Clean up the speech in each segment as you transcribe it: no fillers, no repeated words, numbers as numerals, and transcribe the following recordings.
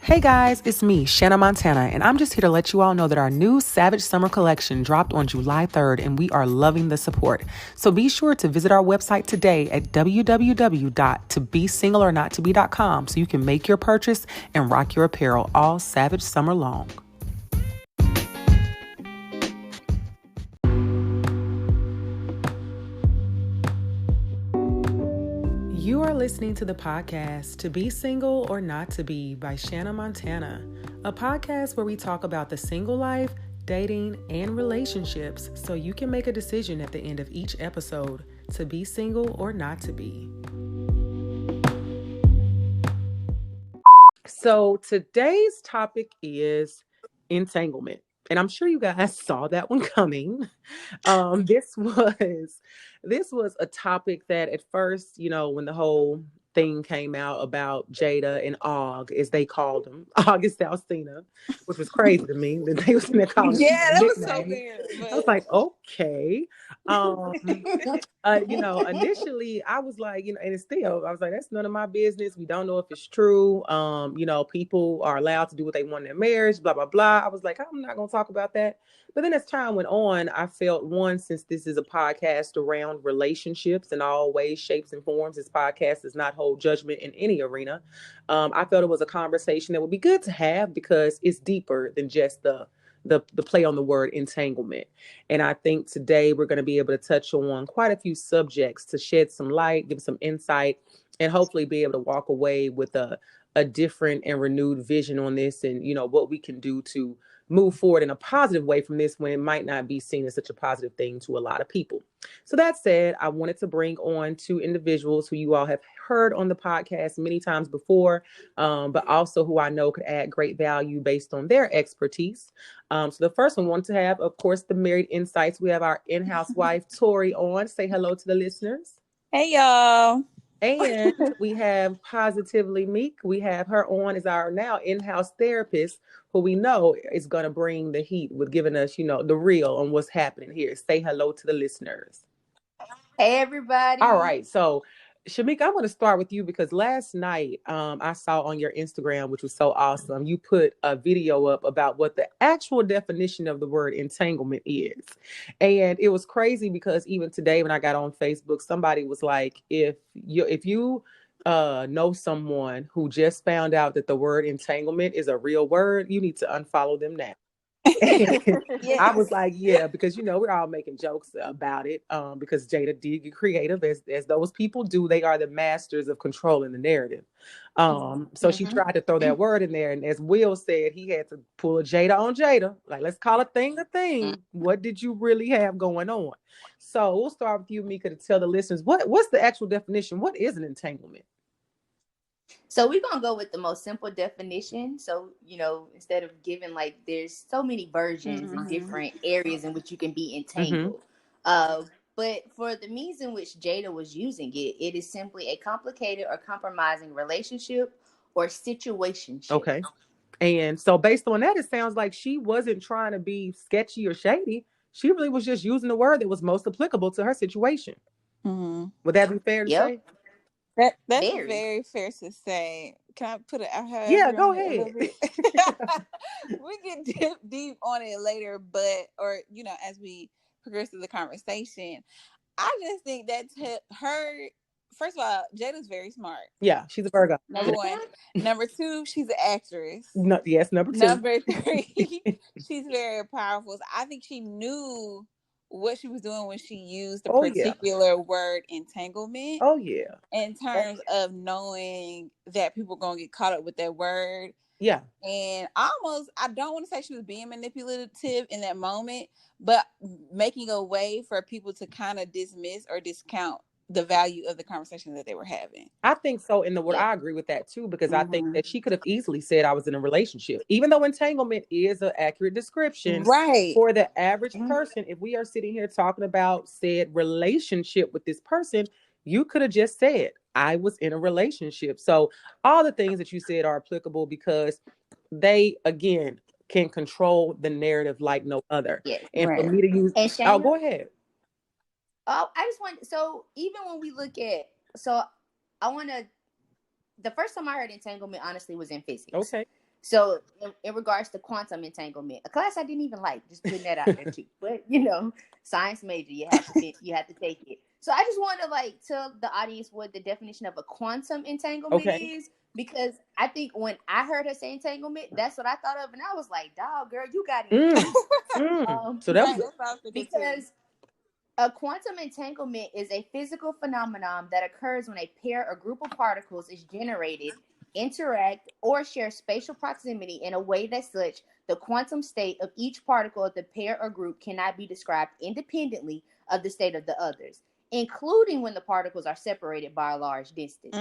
Hey guys, it's me, Shanna Montana, and I'm just here to let you all know that our new Savage Summer collection dropped on July 3rd, and we are loving the support. So be sure to visit our website today at www.tobesingleornottobe.com so you can make your purchase and rock your apparel all Savage Summer long. You are listening to the podcast To Be Single or Not to Be by Shanna Montana, a podcast where we talk about the single life, dating, and relationships so you can make a decision at the end of each episode to be single or not to be. So today's topic is entanglement. And I'm sure you guys saw that one coming. This was a topic that at first, when the whole thing came out about Jada and as they called him, August Alsina, which was crazy to me that they was in there calling him. Yeah, that was so weird. But... I was like, okay. Initially I was like, and it's still, I was like, that's none of my business. We don't know if it's true. People are allowed to do what they want in their marriage, blah, blah, blah. I was like, I'm not going to talk about that. But then as time went on, I felt since this is a podcast around relationships in all ways, shapes, and forms, this podcast does not hold judgment in any arena. I felt it was a conversation that would be good to have because it's deeper than just the play on the word entanglement. And I think today we're going to be able to touch on quite a few subjects to shed some light, give some insight, and hopefully be able to walk away with a different and renewed vision on this and, what we can do to move forward in a positive way from this when it might not be seen as such a positive thing to a lot of people. So that said, I wanted to bring on two individuals who you all have heard on the podcast many times before, but also who I know could add great value based on their expertise. So the first one I want to have, of course, the Married Insights. We have our in-house wife, Tori, on. Say hello to the listeners. Hey, y'all. And we have Positively Meek. We have her on as our now in-house therapist, who we know is going to bring the heat with giving us, the real on what's happening here. Say hello to the listeners. Hey, everybody. All right. So, Shamika, I want to start with you because last night I saw on your Instagram, which was so awesome, you put a video up about what the actual definition of the word entanglement is. And it was crazy because even today when I got on Facebook, somebody was like, if you know someone who just found out that the word entanglement is a real word, you need to unfollow them now. Yes. I was like, yeah, because we're all making jokes about it. Because Jada did get creative, as those people do. They are the masters of controlling the narrative. So she tried to throw that word in there, and as Will said, he had to pull a Jada on Jada. Like, let's call a thing a thing. What did you really have going on? So we'll start with you, Mika, to tell the listeners what's the actual definition. What is an entanglement? So we're going to go with the most simple definition. So, instead of giving there's so many versions and different areas in which you can be entangled. But for the means in which Jada was using it, it is simply a complicated or compromising relationship or situationship. Okay. And so based on that, it sounds like she wasn't trying to be sketchy or shady. She really was just using the word that was most applicable to her situation. Would that be fair to say? That's very fair to say. Can I put it out? Yeah, go ahead. We can deep on it later, as we progress through the conversation, I just think that her. First of all, Jada's very smart. Yeah, she's a Virgo. Number one. Number two, she's an actress. Yes, number two. Number three, she's very powerful. So I think she knew what she was doing when she used the particular word entanglement. Oh, yeah. In terms of knowing that people are going to get caught up with that word. Yeah. And I don't want to say she was being manipulative in that moment, but making a way for people to kind of dismiss or discount the value of the conversation that they were having. I think so. I agree with that too, because I think that she could have easily said I was in a relationship, even though entanglement is an accurate description. Right. For the average person, if we are sitting here talking about said relationship with this person, you could have just said, I was in a relationship. So all the things that you said are applicable because they, again, can control the narrative like no other. Yeah, and for me to use, Shayna, go ahead. Oh, I just want, so even when we look at, the first time I heard entanglement, honestly, was in physics. Okay. So in regards to quantum entanglement, a class I didn't even like, just putting that out there too. But science major, you have to take it. So I just want to like tell the audience what the definition of a quantum entanglement Okay. is, because I think when I heard her say entanglement, that's what I thought of, and I was like, "Dog, girl, you got it Mm. deep." So that Right, was that's what I was thinking too. Because a quantum entanglement is a physical phenomenon that occurs when a pair or group of particles is generated, interact, or share spatial proximity in a way that such the quantum state of each particle of the pair or group cannot be described independently of the state of the others, including when the particles are separated by a large distance.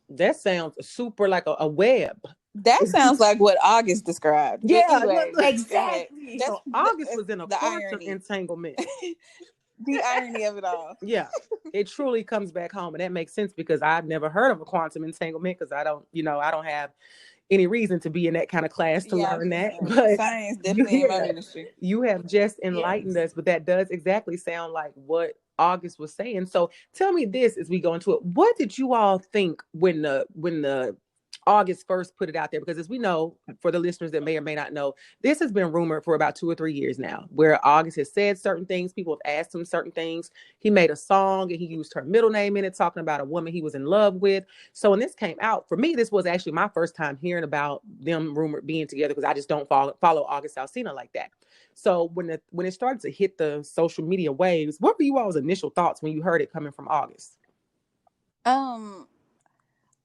that sounds super like a web. That sounds like what August described. But Yeah, anyway, look. go ahead. Exactly. That's So August that's was in a the quantum irony. entanglement. The irony of it all. Yeah, it truly comes back home, and that makes sense because I've never heard of a quantum entanglement because I don't have any reason to be in that kind of class to Yeah, I was learn gonna that. say But science definitely in my ministry. you have just Yeah. enlightened us, but that does exactly sound like what August was saying. So tell me this as we go into it. What did you all think when the August first put it out there? Because as we know, for the listeners that may or may not know, this has been rumored for about 2 or 3 years now, where August has said certain things, people have asked him certain things. He made a song and he used her middle name in it, talking about a woman he was in love with. So when this came out, for me, this was actually my first time hearing about them rumored being together because I just don't follow August Alsina like that. So when it started to hit the social media waves, what were you all's initial thoughts when you heard it coming from August?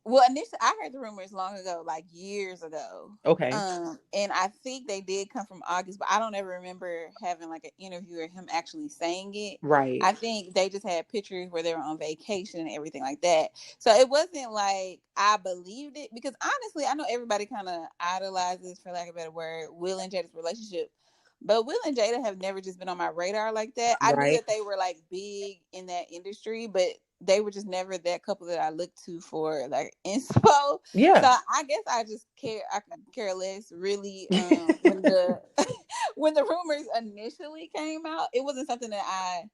Well, initially, I heard the rumors long ago, like years ago. Okay. And I think they did come from August, but I don't ever remember having like an interview or him actually saying it. Right. I think they just had pictures where they were on vacation and everything like that. So it wasn't like I believed it, because honestly, I know everybody kind of idolizes, for lack of a better word, Will and Jada's relationship. But Will and Jada have never just been on my radar like that. I knew Right. that they were like big in that industry, but they were just never that couple that I looked to for like inspo. Yeah. So I guess I could care less really. When the when the rumors initially came out, it wasn't something that I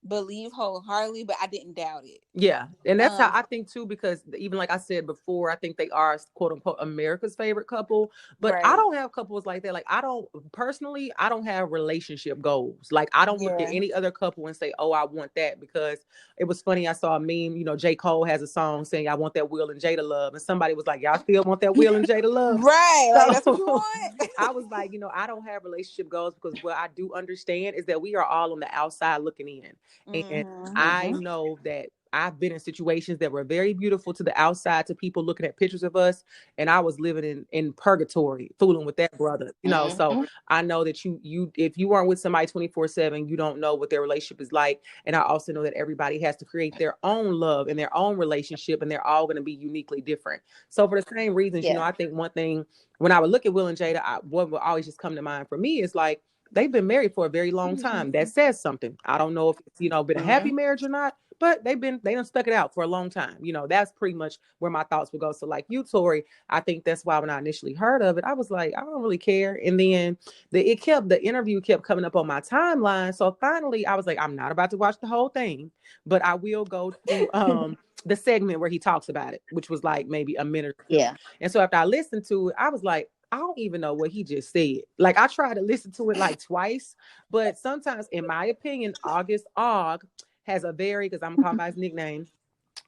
believe wholeheartedly, but I didn't doubt it. Yeah. And that's how I think too, because even like I said before, I think they are quote unquote America's favorite couple. But I Right. don't have couples like that. Like I don't have relationship goals. Like I don't look at Yeah. any other couple and say, oh, I want that. Because it was funny. I saw a meme, J. Cole has a song saying, I want that Will and Jada love. And somebody was like, y'all still want that Will and Jada love? Right. Like that's what you So want. I was like, I don't have relationship goals because what I do understand is that we are all on the outside looking in. And I know that I've been in situations that were very beautiful to the outside, to people looking at pictures of us, and I was living in purgatory, fooling with that brother. So I know that you if you aren't with somebody 24/7, you don't know what their relationship is like. And I also know that everybody has to create their own love and their own relationship, and they're all going to be uniquely different. So for the same reasons, I think one thing when I would look at Will and Jada, what would always just come to mind for me is like, they've been married for a very long time. That says something. I don't know if it's, been a happy marriage or not, but they done stuck it out for a long time. That's pretty much where my thoughts would go. So like you, Tori, I think that's why when I initially heard of it, I was like, I don't really care. And then the interview kept coming up on my timeline. So finally I was like, I'm not about to watch the whole thing, but I will go to the segment where he talks about it, which was like maybe a minute or two. Yeah. And so after I listened to it, I was like, I don't even know what he just said. Like I tried to listen to it like twice, but sometimes, in my opinion, August Og has a very, because I'm calling by his nickname,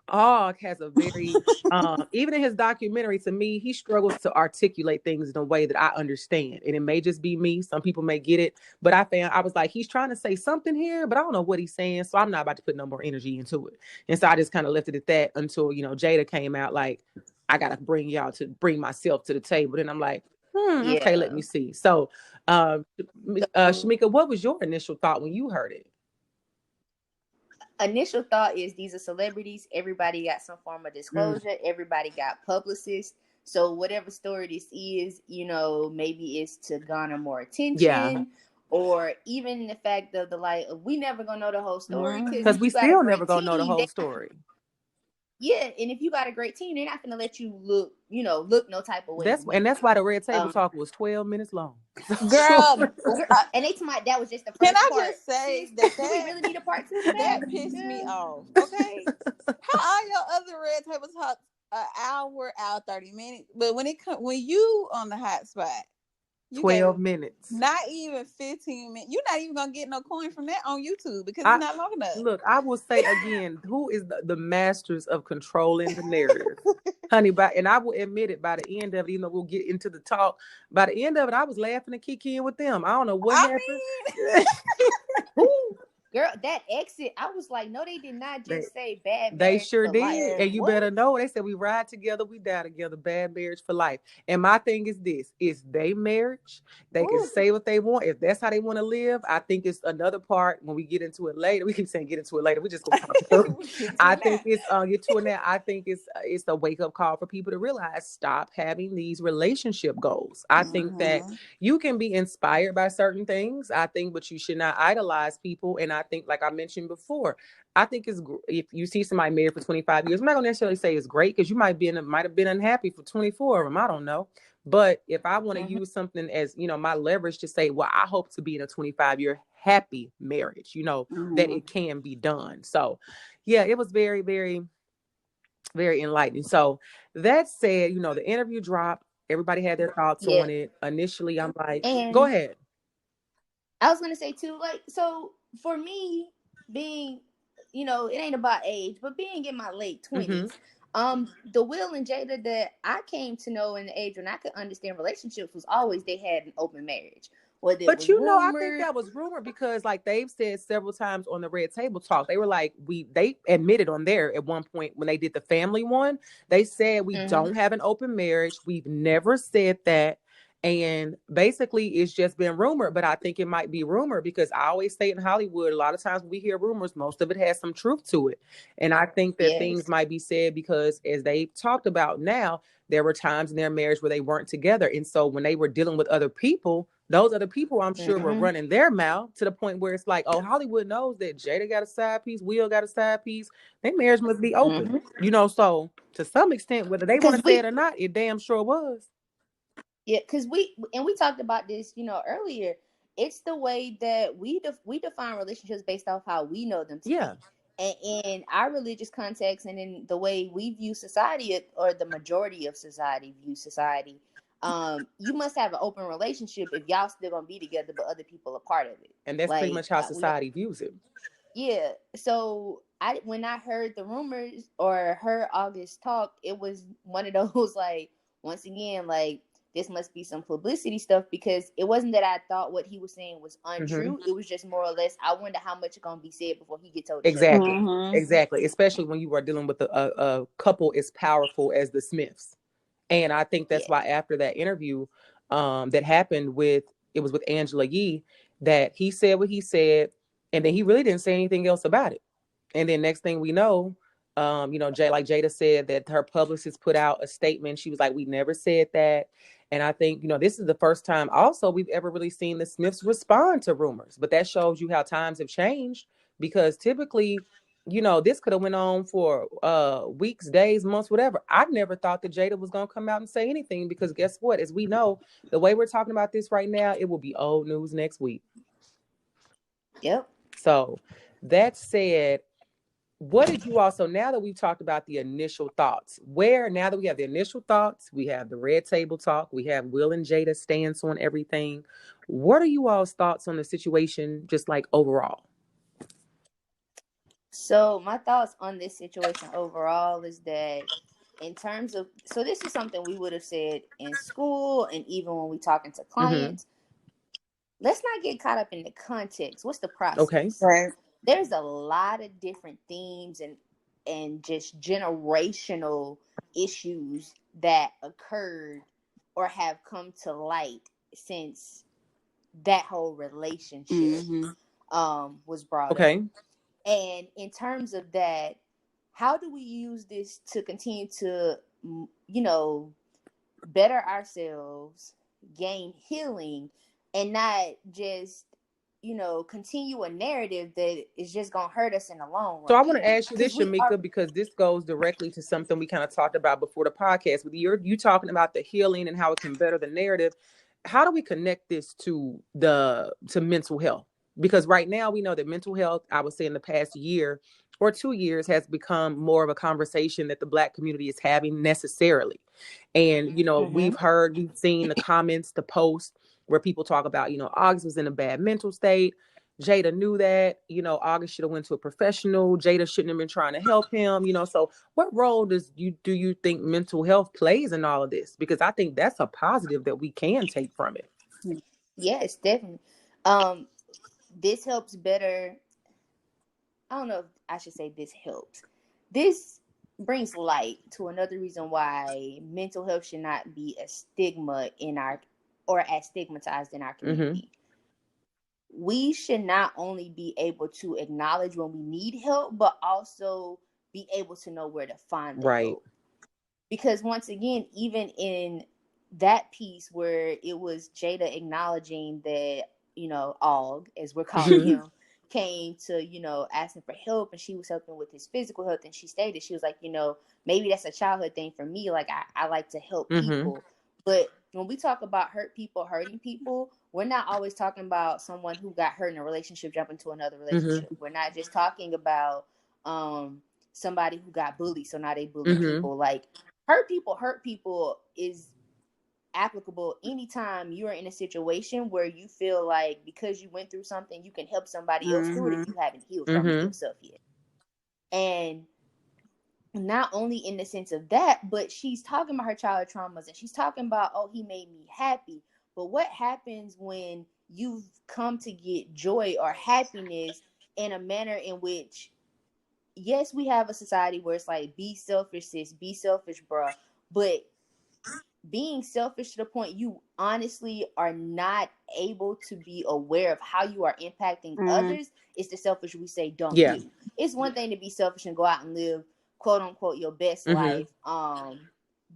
Og has a very, even in his documentary, to me, he struggles to articulate things in a way that I understand. And it may just be me. Some people may get it, but I was like, he's trying to say something here, but I don't know what he's saying. So I'm not about to put no more energy into it. And so I just kind of left it at that until, Jada came out like, I got to bring myself to the table. And I'm like, okay, let me see. So, Shamika, what was your initial thought when you heard it? Initial thought is these are celebrities. Everybody got some form of disclosure. Everybody got publicists. So whatever story this is, maybe it's to garner more attention, or even the fact of we never gonna know the whole story because we still never gonna know the whole story. Yeah, and if you got a great team, they're not gonna let you look no type of way. That's why the Red Table Talk was 12 minutes long. Girl, and they told that was just the first Can I part. just say that we really need a part 2? That pissed me off. Okay, how all your other Red Table Talks an hour, 30 minutes. But when you on the hot spot, you 12 minutes. Not even 15 minutes. You're not even gonna get no coin from that on YouTube because it's not long enough. Look, I will say again, who is the masters of controlling the narrative? Honey, and I will admit it, by the end of it, even though we'll get into the talk, by the end of it, I was laughing and kicking with them. I don't know what happened. Girl, that exit, I was like, no, they did not just say bad marriage. They sure for did. life. And you better know, they said we ride together, we die together, bad marriage for life. And my thing is this, it's their marriage. They can say what they want. If that's how they want to live, I think it's another part when we get into it later. We keep saying get into it later. We just gonna talk through. I think it's get to it now. I think it's a wake-up call for people to realize, stop having these relationship goals. I think that you can be inspired by certain things. I think, but you should not idolize people. And I think, like I mentioned before, I think if you see somebody married for 25 years, I'm not gonna necessarily say it's great, because you might have been unhappy for 24 of them. I don't know. But if I want to use something as, my leverage to say, well, I hope to be in a 25-year happy marriage, that it can be done. So yeah, it was very, very, very enlightening. So that said, the interview dropped. Everybody had their thoughts on it. Initially, I'm like, go ahead. I was going to say too, like, so for me, being, it ain't about age, but being in my late 20s, the Will and Jada that I came to know in the age when I could understand relationships was always they had an open marriage. But I think that was rumored, because like they've said several times on the Red Table Talk, they were like, they admitted on there at one point when they did the family one, they said we don't have an open marriage. We've never said that. And basically it's just been rumored, but I think it might be rumored because I always say in Hollywood, a lot of times when we hear rumors, most of it has some truth to it. And I think that things might be said because, as they've talked about now, there were times in their marriage where they weren't together. And so when they were dealing with other people, those other people, I'm sure, were running their mouth to the point where it's like, oh, Hollywood knows that Jada got a side piece, Will got a side piece. Their marriage must be open. So to some extent, whether they want to say it or not, it damn sure was. Yeah, because we talked about this, earlier. It's the way that we define relationships based off how we know them to be. And in our religious context and in the way we view society, or the majority of society views society, you must have an open relationship if y'all still gonna be together, but other people are part of it. And that's pretty much how society views it. Yeah. So when I heard the rumors or heard August talk, it was one of those, like, once again, like, this must be some publicity stuff, because it wasn't that I thought what he was saying was untrue. It was just more or less, I wonder how much is going to be said before he gets told. Exactly. Especially when you are dealing with a couple as powerful as the Smiths. And I think that's why after that interview that happened with Angela Yee, that he said what he said, and then he really didn't say anything else about it. And then next thing we know, Jada said that her publicist put out a statement. She was like, we never said that. And I think, this is the first time also we've ever really seen the Smiths respond to rumors. But that shows you how times have changed, because typically, this could have went on for weeks, days, months, whatever. I never thought that Jada was going to come out and say anything, because guess what? As we know, the way we're talking about this right now, it will be old news next week. Yep. So that said, what did you also, now that we've talked about the initial thoughts, now that we have the initial thoughts, we have the Red Table Talk, we have Will and Jada's stance on everything. What are you all's thoughts on the situation, just like overall? So my thoughts on this situation overall is that, in terms of, so this is something we would have said in school and even when we talking to clients, let's not get caught up in the context. What's the process? Okay. Right. There's a lot of different themes and just generational issues that occurred or have come to light since that whole relationship was brought up. And in terms of that, how do we use this to continue to, better ourselves, gain healing, and not just, continue a narrative that is just going to hurt us in the long run? So I want to ask you this, Shamika, because this goes directly to something we kind of talked about before the podcast. With you talking about the healing and how it can better the narrative. How do we connect this to mental health? Because right now we know that mental health, I would say in the past year or 2 years, has become more of a conversation that the Black community is having necessarily. And, we've seen the comments, the posts where people talk about, August was in a bad mental state. Jada knew that, August should have went to a professional. Jada shouldn't have been trying to help him, so what role do you think mental health plays in all of this? Because I think that's a positive that we can take from it. Yes, definitely. This helps better. I don't know if I should say this helps. This brings light to another reason why mental health should not be a stigma or as stigmatized in our community. We should not only be able to acknowledge when we need help, but also be able to know where to find the help. Because once again, even in that piece where it was Jada acknowledging that, Og, as we're calling him, came to, asking for help, and she was helping with his physical health, and she stated, she was like, maybe that's a childhood thing for me. Like, I like to help people. But when we talk about hurt people hurting people, we're not always talking about someone who got hurt in a relationship jumping to another relationship. We're not just talking about somebody who got bullied, so now they bully people. Like, hurt people is applicable anytime you are in a situation where you feel like because you went through something, you can help somebody else through it if you haven't healed from it yourself yet. And not only in the sense of that, but she's talking about her childhood traumas, and she's talking about, oh, he made me happy. But what happens when you've come to get joy or happiness in a manner in which, yes, we have a society where it's like, be selfish, sis, be selfish, bruh. But being selfish to the point you honestly are not able to be aware of how you are impacting others is the selfish we say don't do. It's one thing to be selfish and go out and live, quote unquote, your best life,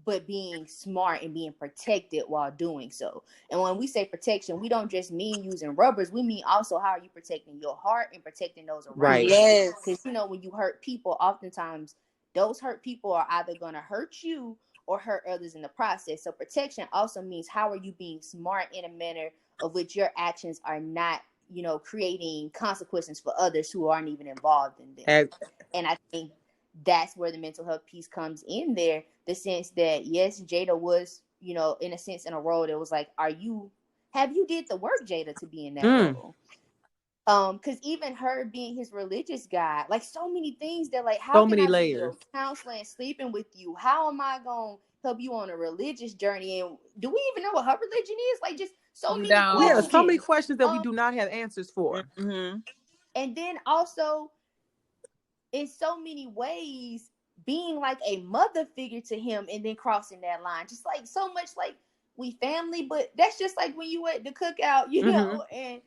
but being smart and being protected while doing so. And when we say protection, we don't just mean using rubbers. We mean also how are you protecting your heart and protecting those around you. Yes. Because, when you hurt people, oftentimes those hurt people are either going to hurt you or hurt others in the process. So protection also means how are you being smart in a manner of which your actions are not, creating consequences for others who aren't even involved in them. And I think that's where the mental health piece comes in there. The sense that, yes, Jada was, in a sense in a role that was like, have you did the work, Jada, to be in that role? Because even her being his religious guide, like so many things that, like, how can I be your counselor and sleeping with you? How am I gonna help you on a religious journey? And do we even know what her religion is? Like, just so many questions. Yeah, so many questions that we do not have answers for. And then also, in so many ways, being like a mother figure to him, and then crossing that line, just like so much like we family, but that's just like when you at the cookout, and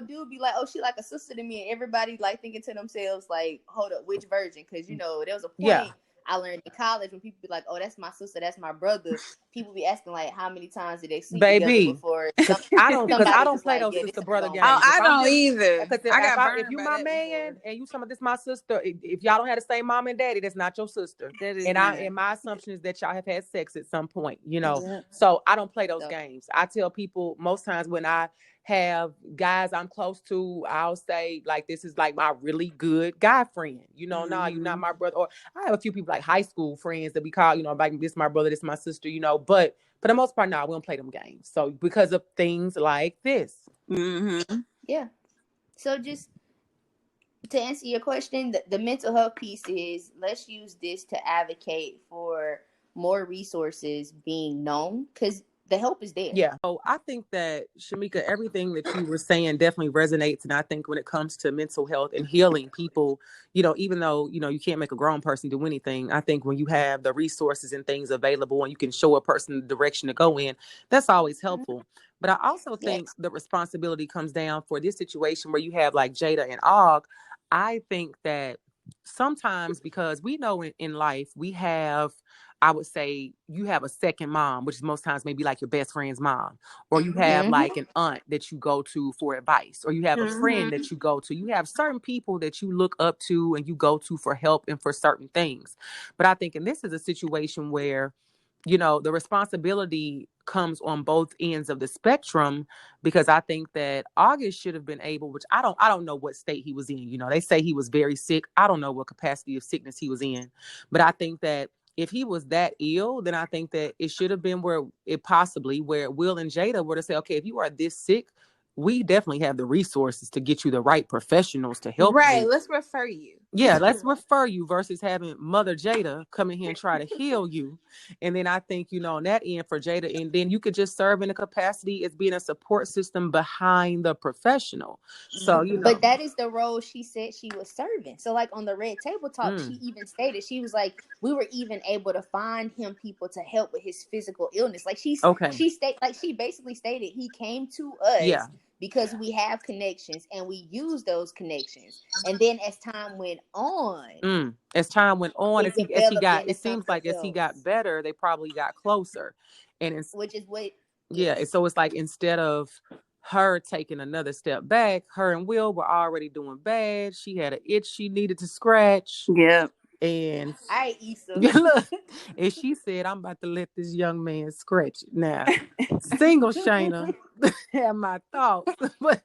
dude be like, oh, she like a sister to me, and everybody like thinking to themselves like, hold up, which virgin? Because there was a point I learned in college when people be like, oh, that's my sister, that's my brother. People be asking like, how many times did they sleep together before? I don't play those sister brother games. Oh, I don't either. If you my man and you some of this my sister, if y'all don't have the same mom and daddy, that's not your sister. And my assumption is that y'all have had sex at some point, So I don't play those games. I tell people most times when I have guys I'm close to, I'll say like, this is like my really good guy friend, nah, you're not my brother. Or I have a few people like high school friends that we call, like, this my brother, this my sister, but for the most part, no, we don't play them games. So because of things like this. Yeah. So just to answer your question, the mental health piece is, let's use this to advocate for more resources being known, because the help is there. Yeah. So I think that, Shamika, everything that you were saying definitely resonates. And I think when it comes to mental health and healing people, even though, you can't make a grown person do anything, I think when you have the resources and things available and you can show a person the direction to go in, that's always helpful. But I also think the responsibility comes down for this situation where you have like Jada and Og. I think that sometimes, because we know in life we have, I would say, you have a second mom, which is most times maybe like your best friend's mom, or you have like an aunt that you go to for advice, or you have a friend that you go to. You have certain people that you look up to and you go to for help and for certain things. But I think, and this is a situation where the responsibility comes on both ends of the spectrum, because I think that August should have been able, which I don't know what state he was in. They say he was very sick. I don't know what capacity of sickness he was in, but I think that if he was that ill, then I think that it should have been where Will and Jada were to say, okay, if you are this sick, we definitely have the resources to get you the right professionals to help Right. you. Let's refer you. Yeah, let's refer you versus having Mother Jada come in here and try to heal you. And then I think, on that end for Jada, and then you could just serve in a capacity as being a support system behind the professional. So, But that is the role she said she was serving. So like on the Red Table Talk, she even stated, she was like, we were even able to find him people to help with his physical illness. Like she basically stated he came to us because we have connections and we use those connections. And then as time went on, as he got, it seems like as he got else. better, they probably got closer. And which is what so it's like, instead of her taking another step back, her and Will were already doing bad. She had an itch she needed to scratch. Yep. And I Issa. look, and she said, I'm about to let this young man scratch it. Now, single Shayna have my thoughts, but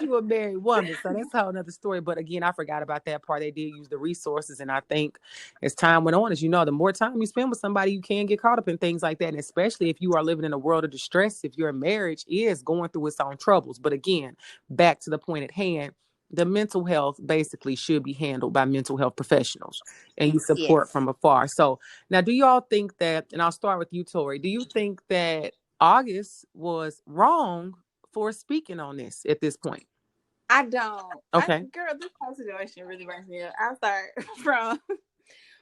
you a married woman, so that's a whole another story. But again, I forgot about that part. They did use the resources, and I think as time went on, as you know, the more time you spend with somebody, you can get caught up in things like that, and especially if you are living in a world of distress, if your marriage is going through its own troubles. But again, back to the point at hand, the mental health basically should be handled by mental health professionals, and you support from afar. So now, do y'all think that, and I'll start with you, Tori, do you think that August was wrong for speaking on this at this point? I don't. Okay. Girl, this whole situation really brings me up. I'll start from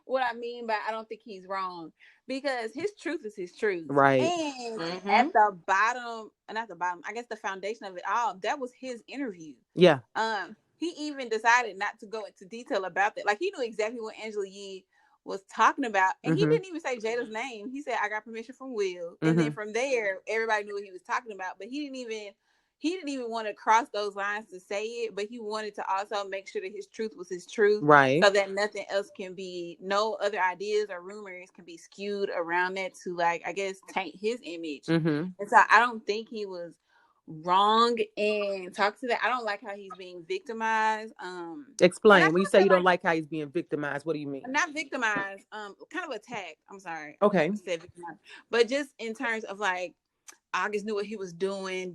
what I mean by I don't think he's wrong, because his truth is his truth. Right. And at the bottom, not the bottom, I guess the foundation of it all, that was his interview. Yeah. He even decided not to go into detail about that. Like, he knew exactly what Angela Yee was talking about, and he didn't even say Jada's name. He said, I got permission from Will. And then from there, everybody knew what he was talking about, but he didn't even want to cross those lines to say it, but he wanted to also make sure that his truth was his truth. Right. So that nothing else no other ideas or rumors can be skewed around that to, like, I guess, taint his image. And so I don't think he was wrong and talk to that. I don't like how he's being victimized. Explain. When you say you don't like how he's being victimized, what do you mean? Not victimized, kind of attacked. I'm sorry. Okay. I said victimized. But just in terms of, like, August knew what he was doing,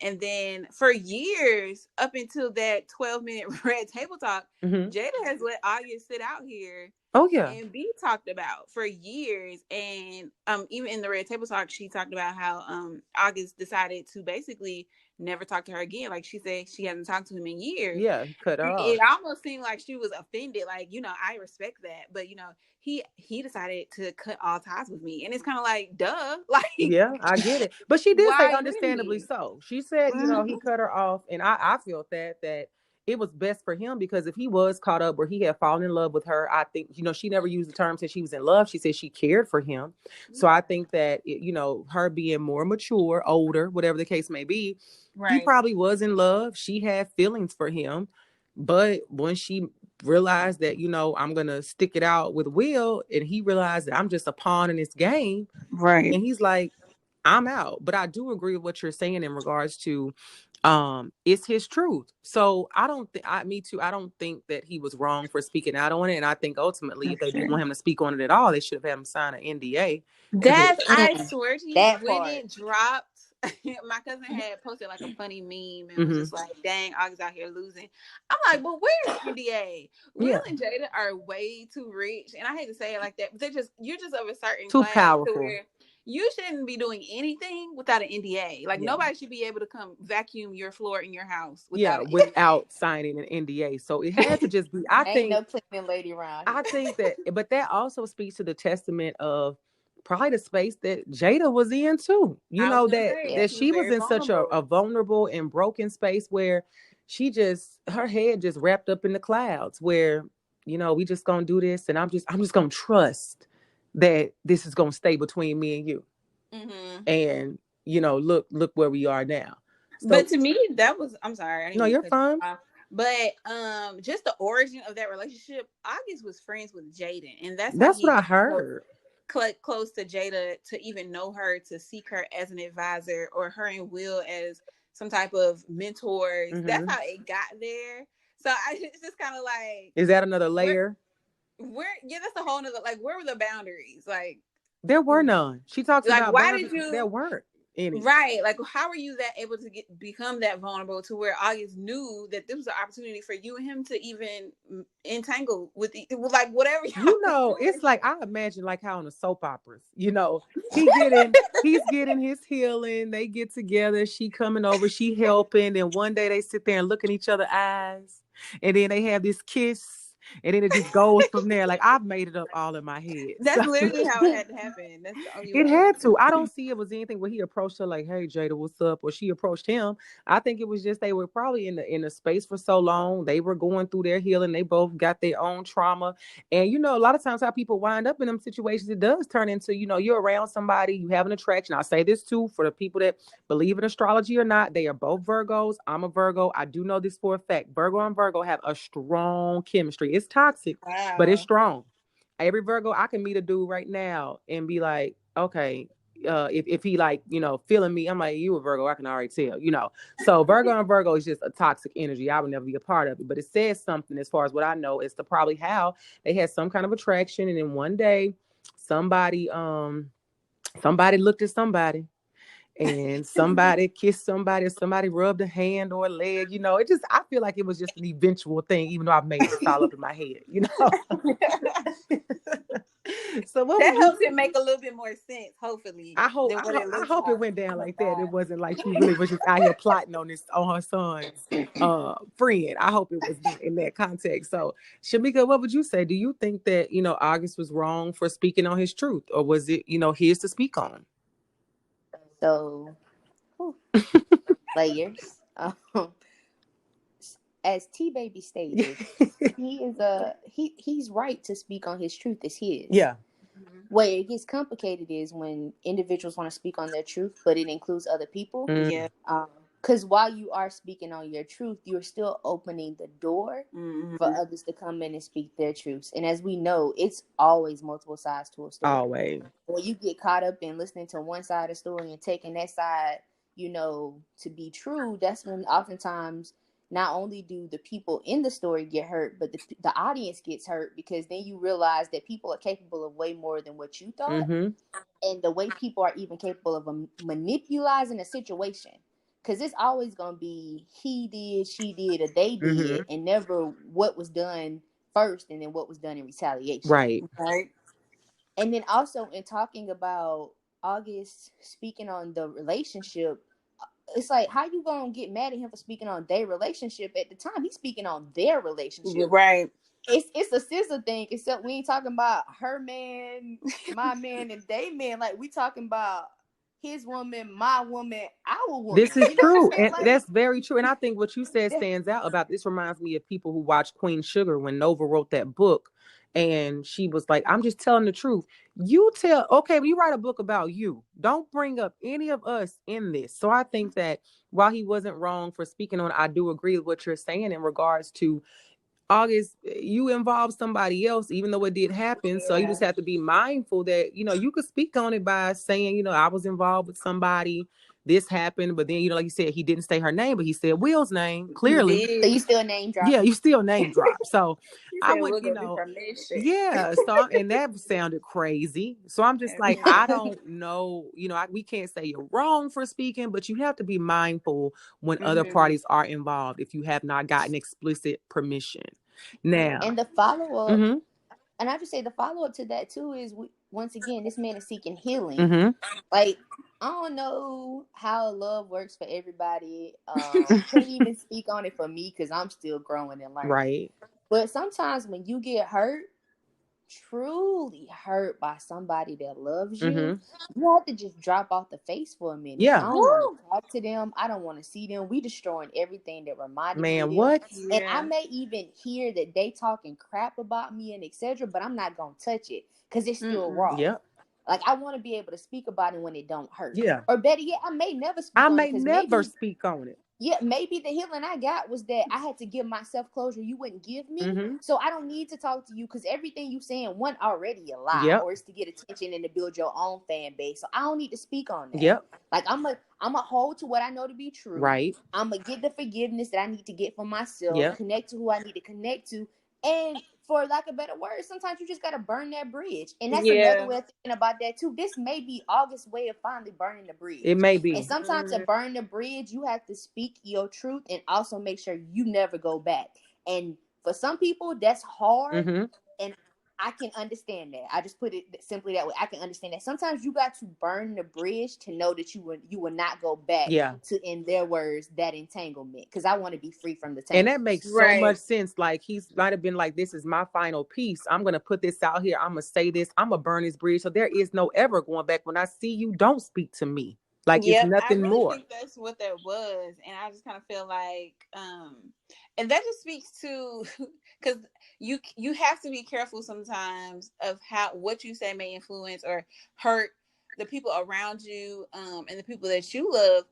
and then for years, up until that 12-minute Red Table Talk, Jada has let August sit out here and be talked about for years. And even in the Red Table Talk, she talked about how August decided to basically never talk to her again. Like, she said she hasn't talked to him in years. Yeah, cut her off. It almost seemed like she was offended. Like, I respect that, but he decided to cut all ties with me, and it's kind of like, duh. Like, yeah, I get it, but she did say understandably so. She said, he cut her off, and I felt that it was best for him, because if he was caught up where he had fallen in love with her, I think, she never used the term said she was in love. She said she cared for him. So I think that, her being more mature, older, whatever the case may be, he probably was in love. She had feelings for him. But when she realized that, I'm going to stick it out with Will, and he realized that I'm just a pawn in this game. Right. And he's like, I'm out. But I do agree with what you're saying in regards to it's his truth. So I don't think that he was wrong for speaking out on it. And I think ultimately, if they didn't want him to speak on it at all, they should have had him sign an NDA. I swear to you, when it dropped, my cousin had posted like a funny meme and was just like, dang, August out here losing. I'm like, but where's NDA? Will and Jada are way too rich. And I hate to say it like that, but you're just of a certain too class powerful. To where you shouldn't be doing anything without an NDA. Like, nobody should be able to come vacuum your floor in your house without signing an NDA. So it had to just be, I think, no cleaning lady around here. I think that, but that also speaks to the testament of probably the space that Jada was in too. That she was in such a vulnerable and broken space where her head just wrapped up in the clouds, where, we just gonna do this, and I'm just gonna trust that this is gonna stay between me and you. And look where we are now. So, but to me, that was, I'm sorry. No, you're fine. But just the origin of that relationship, August was friends with Jaden, and that's what I heard. close to Jada to even know her, to seek her as an advisor, or her and Will as some type of mentors. That's how it got there. So it's just kind of like, is that another layer? Yeah, that's a whole nother, like, where were the boundaries? Like, there were none. She talks like, about why boundaries. did you? There weren't any. Right. Like, how were you that able to become that vulnerable to where August knew that this was an opportunity for you and him to even entangle with like whatever y'all was It's doing? like, I imagine like how in the soap operas, he's getting his healing. They get together. She coming over. She helping. And one day they sit there and look in each other's eyes. And then they have this kiss. And then it just goes from there. Like, I've made it up all in my head. So. That's literally how it had to happen. That's the only It way. had to. I don't see it was anything where he approached her like, "Hey, Jada, what's up?" Or she approached him. I think it was just they were probably in the space for so long. They were going through their healing. They both got their own trauma, and a lot of times how people wind up in them situations, it does turn into you're around somebody, you have an attraction. I say this too for the people that believe in astrology or not. They are both Virgos. I'm a Virgo. I do know this for a fact. Virgo and Virgo have a strong chemistry. It's toxic, but it's Wow. strong. Every Virgo, I can meet a dude right now and be like, okay, if he like, feeling me, I'm like, you a Virgo, I can already tell. So Virgo and Virgo is just a toxic energy. I would never be a part of it, but it says something as far as what I know as to probably how they had some kind of attraction. And then one day somebody looked at somebody, and somebody kissed somebody, or somebody rubbed a hand or a leg. I feel like it was just an eventual thing, even though I've made this all up in my head. So what That would you helps it make a little bit more sense, hopefully, I hope than I, what ho- it I looks hope it like. went down Oh my like that. It God. wasn't like she really was just out here plotting on her son's friend. I hope it was not in that context. So, Shamika, what would you say? Do you think that August was wrong for speaking on his truth, or was it his to speak on? So, layers. As T Baby stated, he's right to speak on his truth. It's his. Yeah. Where it gets complicated is when individuals want to speak on their truth, but it includes other people. Yeah. Because while you are speaking on your truth, you're still opening the door for others to come in and speak their truths. And as we know, it's always multiple sides to a story. Always. When you get caught up in listening to one side of the story and taking that side, to be true, that's when oftentimes not only do the people in the story get hurt, but the audience gets hurt, because then you realize that people are capable of way more than what you thought. Mm-hmm. And the way people are even capable of manipulating a situation. Because it's always going to be he did, she did, or they did, and never what was done first and then what was done in retaliation. Right. And then also in talking about August speaking on the relationship, it's like, how you gonna get mad at him for speaking on their relationship? At the time, he's speaking on their relationship. Right. It's a sister thing, except we ain't talking about her man, my man, and they man. Like, we talking about his woman, my woman, our woman. This is true. And like, that's very true. And I think what you said stands out about this. Reminds me of people who watched Queen Sugar when Nova wrote that book. And she was like, I'm just telling the truth. Okay, when you write a book about you, don't bring up any of us in this. So I think that while he wasn't wrong for speaking on, I do agree with what you're saying in regards to August, you involved somebody else, even though it did happen. So you just have to be mindful that, you could speak on it by saying, I was involved with somebody, this happened, but then, like you said, he didn't say her name, but he said Will's name, clearly. So you still name drop? Yeah, you still name drop. So I would, yeah. So, and that sounded crazy. So I'm just like, I don't know, we can't say you're wrong for speaking, but you have to be mindful when other parties are involved if you have not gotten explicit permission. Now, and the follow-up, and I just say the follow-up to that too is, once again, this man is seeking healing. Like, I don't know how love works for everybody. Can't even speak on it for me because I'm still growing and learning. Right. But sometimes when you get hurt, truly hurt by somebody that loves you, you have to just drop off the face for a minute. Yeah. I don't want to talk to them. I don't want to see them. We destroying everything that reminded me of them. What? And I may even hear that they talking crap about me and etc., but I'm not going to touch it because it's still raw. Yep. Like, I want to be able to speak about it when it don't hurt. Yeah. Or better yet, I may never speak on it. Speak on it. yeah, maybe the healing I got was that I had to give myself closure you wouldn't give me. Mm-hmm. So I don't need to talk to you because everything you saying one already a lie, Yep. or it's to get attention and to build your own fan base. So I don't need to speak on that. Yep. Like I'm a hold to what I know to be true. Right. I'm gonna get the forgiveness that I need to get for myself, Yep. connect to who I need to connect to, and for lack of better words, sometimes you just gotta burn that bridge. And that's another Yeah. way of thinking about that too. This may be August's way of finally burning the bridge. It may And be. sometimes to burn the bridge, you have to speak your truth and also make sure you never go back. And for some people, that's hard. Mm-hmm. And I can understand that. I just put it simply that way. I can understand that. Sometimes you got to burn the bridge to know that you will not go back Yeah. to, in their words, that entanglement. Because I want to be free from the And that tangles. makes so Right. much sense. Like he's might have been like, this is my final piece. I'm gonna put this out here. I'm gonna say this. I'm gonna burn this bridge. So there is no ever going back. When I see you, don't speak to me. Like it's Yep, I nothing really more. think that's what that was, and I just kind of feel like, and that just speaks to because you have to be careful sometimes of what you say may influence or hurt the people around you, and the people that you love,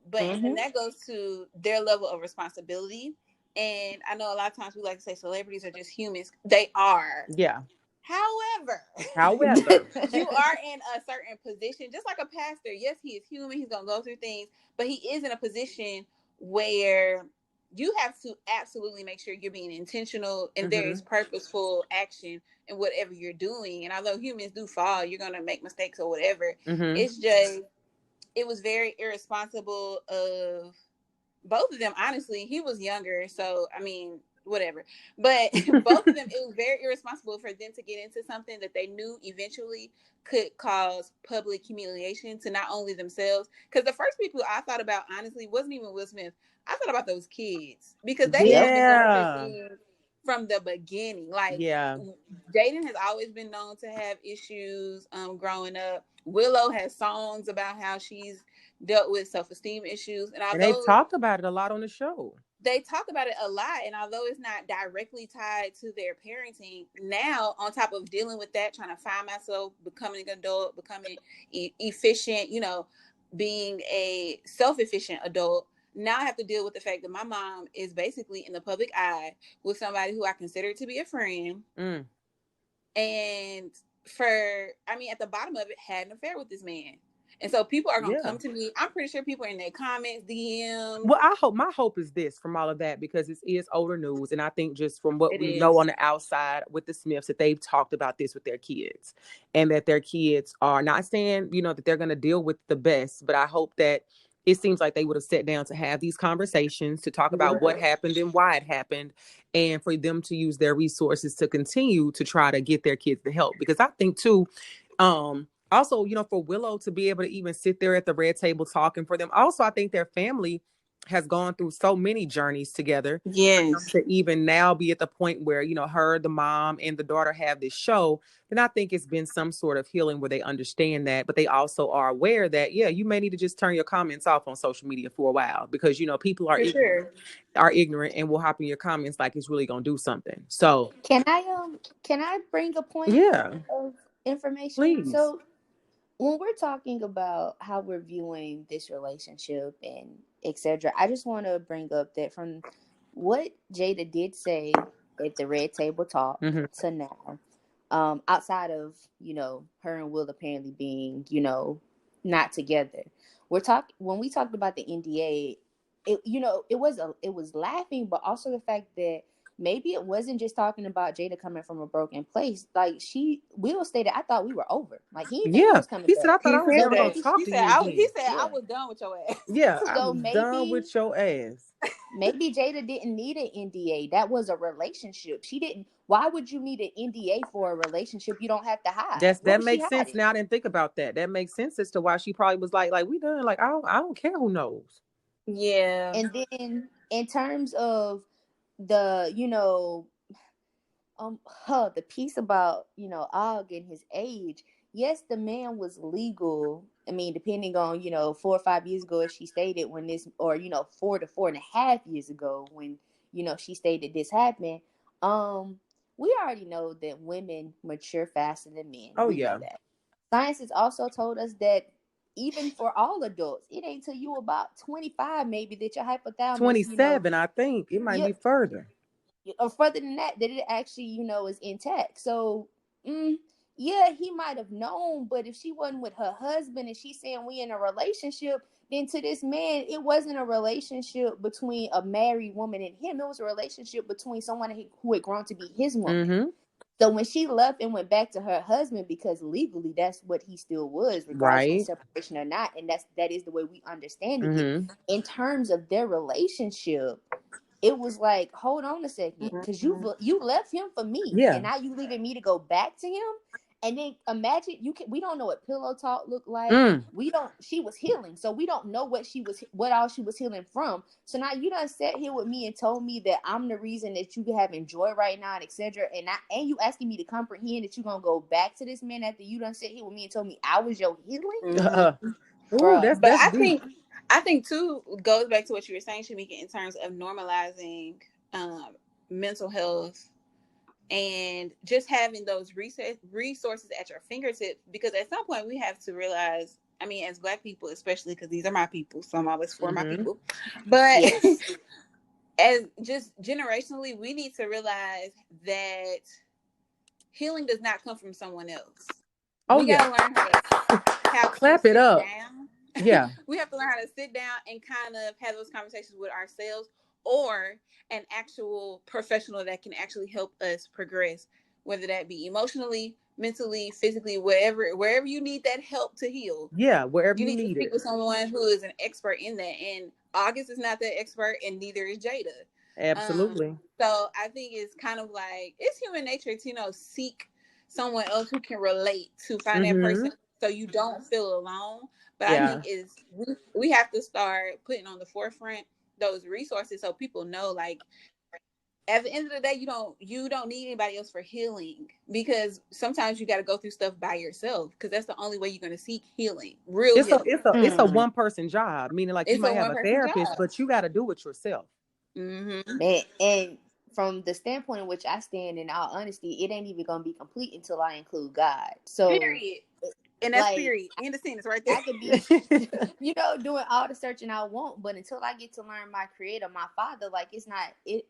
but and then that goes to their level of responsibility. And I know a lot of times we like to say celebrities are just humans. They are. Yeah. However, However. you are in a certain position, just like a pastor. Yes, he is human. He's going to go through things, but he is in a position where you have to absolutely make sure you're being intentional and there is purposeful action in whatever you're doing. And although humans do fall, you're going to make mistakes or whatever. It's just, it was very irresponsible of both of them. Honestly, he was younger, so I mean, whatever. But both of them, it was very irresponsible for them to get into something that they knew eventually could cause public humiliation to not only themselves. Because the first people I thought about, honestly, wasn't even Will Smith. I thought about those kids because they have been going through Yeah. things from the beginning. Like Yeah. Jaden has always been known to have issues growing up. Willow has songs about how she's dealt with self-esteem issues, and And they've although talked about it a lot on the show. they talk about it a lot, and although it's not directly tied to their parenting, now on top of dealing with that, trying to find myself, becoming an adult, becoming efficient, being a self-efficient adult, now I have to deal with the fact that my mom is basically in the public eye with somebody who I consider to be a friend, and at the bottom of it, had an affair with this man. And so people are going to come to me. I'm pretty sure people are in their comments, DMs. Well, my hope is this from all of that, because it is older news. And I think just from what we is. know on the outside with the Smiths, that they've talked about this with their kids, and that their kids are not saying, that they're going to deal with the best. But I hope that it seems like they would have sat down to have these conversations, to talk about what happened and why it happened, and for them to use their resources to continue to try to get their kids the help. Because I think too, also, for Willow to be able to even sit there at the red table talking for them. Also, I think their family has gone through so many journeys together. Yes. To even now be at the point where, her, the mom, and the daughter have this show, then I think it's been some sort of healing where they understand that, but they also are aware that, yeah, you may need to just turn your comments off on social media for a while, because, people are ignorant and will hop in your comments like it's really going to do something. So can I bring a point of information? Please. So when we're talking about how we're viewing this relationship and etc., I just want to bring up that from what Jada did say at the Red Table Talk to now, outside of her and Will apparently being not together, when we talked about the NDA, it was laughing, but also the fact that maybe it wasn't just talking about Jada coming from a broken place. Like Will stated, I thought we were over. Like he didn't think he was coming he back. said, I thought I was never going to talk to you again. He said, I was done with your ass. Yeah, I So was done with your ass. Maybe Jada didn't need an NDA. That was a relationship. She didn't. Why would you need an NDA for a relationship you don't have to hide? That makes sense now. I didn't think about that. That makes sense as to why she probably was like we done. Like I don't care who knows. Yeah. And then in terms of the the piece about Og and his age, yes, the man was legal. I mean, depending on 4 or 5 years ago, as she stated, when this, or 4 to 4.5 years ago, when she stated this happened. We already know that women mature faster than men. Oh, we know that. Science has also told us that even for all adults, it ain't till you about 25 maybe that your hypothalamus, 27, I think. It might yeah, be further. or further than that, that it actually, is intact. So, yeah, he might have known, but if she wasn't with her husband and she's saying we in a relationship, then to this man, it wasn't a relationship between a married woman and him. It was a relationship between someone who had grown to be his woman. Mm-hmm. So when she left and went back to her husband, because legally that's what he still was, regardless of separation or not, and that is the way we understanding it. In terms of their relationship, it was like, hold on a second, because you left him for me, and now you leaving me to go back to him. And then imagine, we don't know what pillow talk looked like. We don't. She was healing, so we don't know what all she was healing from. So now you done sat here with me and told me that I'm the reason that you having joy right now, and etc. And you asking me to comprehend that you gonna go back to this man after you done sat here with me and told me I was your healing. Ooh, that's but I deep. think too goes back to what you were saying, Shamika, in terms of normalizing mental health and just having those resources at your fingertips. Because at some point we have to realize, I mean, as Black people, especially, because these are my people, so I'm always for my people. But as just generationally, we need to realize that healing does not come from someone else. We gotta learn how to clap it up. down. Yeah. We have to learn how to sit down and kind of have those conversations with ourselves or an actual professional that can actually help us progress, whether that be emotionally, mentally, physically, wherever you need that help to heal. Yeah, wherever you you need to need speak it. with someone who is an expert in that. And August is not that expert, and neither is Jada. Absolutely. So I think it's kind of like, it's human nature to, seek someone else who can relate, to find that person so you don't feel alone. But I think we have to start putting on the forefront those resources so people know, like, at the end of the day, you don't need anybody else for healing, because sometimes you got to go through stuff by yourself, because that's the only way you're going to seek healing, real healing. It's a one person job, meaning like you It's a might have a one-person therapist, job. but you got to do it yourself. Man, and from the standpoint in which I stand, in all honesty, it ain't even gonna be complete until I include God. So period. And that's period. End of sentence right there. I could be, doing all the searching I want, but until I get to learn my creator, my father, like, it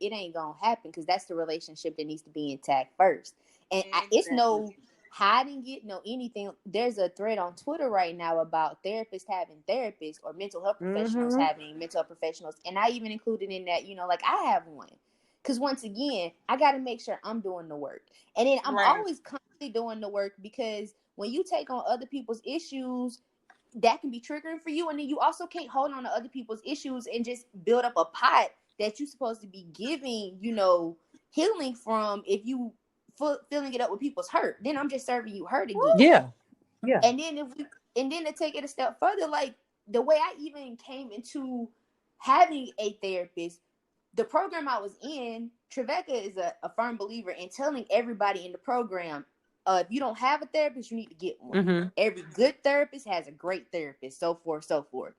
ain't gonna happen, because that's the relationship that needs to be intact first. And it's no hiding it, no anything. There's a thread on Twitter right now about therapists having therapists, or mental health professionals having mental health professionals. And I even included in that, like, I have one. Because once again, I got to make sure I'm doing the work. And then I'm always constantly doing the work, because when you take on other people's issues, that can be triggering for you. And then you also can't hold on to other people's issues and just build up a pot that you're supposed to be giving, healing from, if you filling it up with people's hurt. Then I'm just serving you hurt again. Yeah. And then to take it a step further, like, the way I even came into having a therapist, the program I was in, Trevecca is a firm believer in telling everybody in the program, if you don't have a therapist, you need to get one. Every good therapist has a great therapist, so forth, so forth.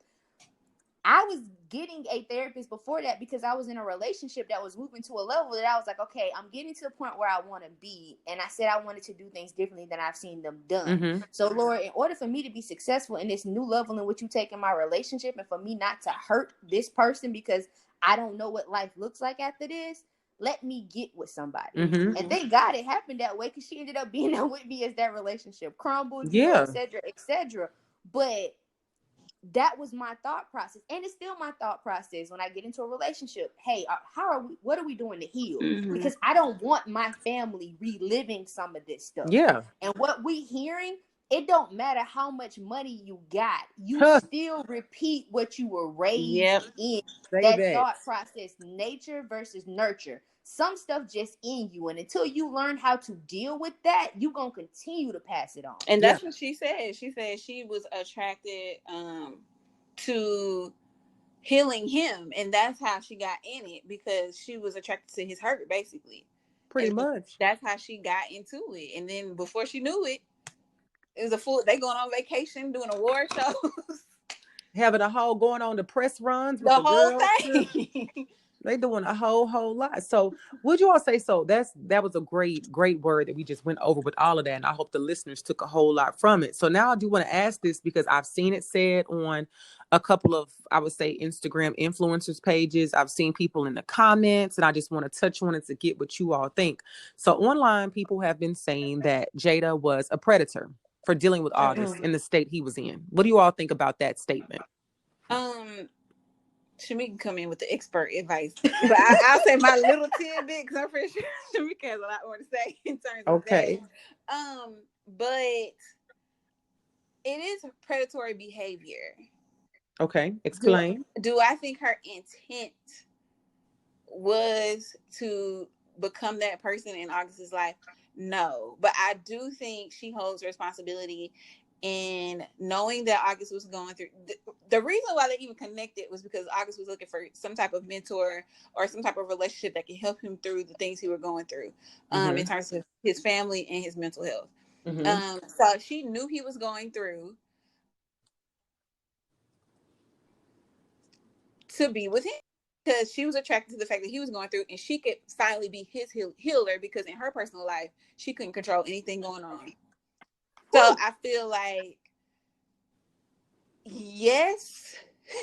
I was getting a therapist before that because I was in a relationship that was moving to a level that I was like, okay, I'm getting to the point where I want to be. And I said I wanted to do things differently than I've seen them done. So, Lord, in order for me to be successful in this new level in which you take in my relationship, and for me not to hurt this person because I don't know what life looks like after this, let me get with somebody. And thank God it happened that way, because she ended up being there with me as that relationship crumbled, et cetera, et cetera. But that was my thought process, and it's still my thought process when I get into a relationship. Hey, what are we doing to heal? Because I don't want my family reliving some of this stuff. And what we hearing, it don't matter how much money you got, you still repeat what you were raised in. That thought process, nature versus nurture. Some stuff just in you, and until you learn how to deal with that, you gonna continue to pass it on. And that's what she said. She said she was attracted to healing him, and that's how she got in it, because she was attracted to his hurt, basically. Pretty much. That's how she got into it. And then before she knew it, it was they going on vacation, doing award shows, having a whole going on the press runs with the the whole girls. thing. They doing a whole lot. So would you all say so? That was a great word that we just went over with all of that. And I hope the listeners took a whole lot from it. So now I do want to ask this because I've seen it said on a couple of, I would say, Instagram influencers pages. I've seen people in the comments, and I just want to touch on it to get what you all think. So online, people have been saying that Jada was a predator for dealing with August in the state he was in. What do you all think about that statement? Shamika can come in with the expert advice, but I'll say my little tidbit because I'm pretty sure Shamika has a lot more to say in terms of that. But it is predatory behavior. Okay, explain. Do I think her intent was to become that person in August's life? No, but I do think she holds responsibility in knowing that August was going through. The reason why they even connected was because August was looking for some type of mentor or some type of relationship that could help him through the things he was going through, in terms of his family and his mental health. So she knew he was going through to be with him, because she was attracted to the fact that he was going through, and she could finally be his healer, because in her personal life she couldn't control anything going on. So I feel like yes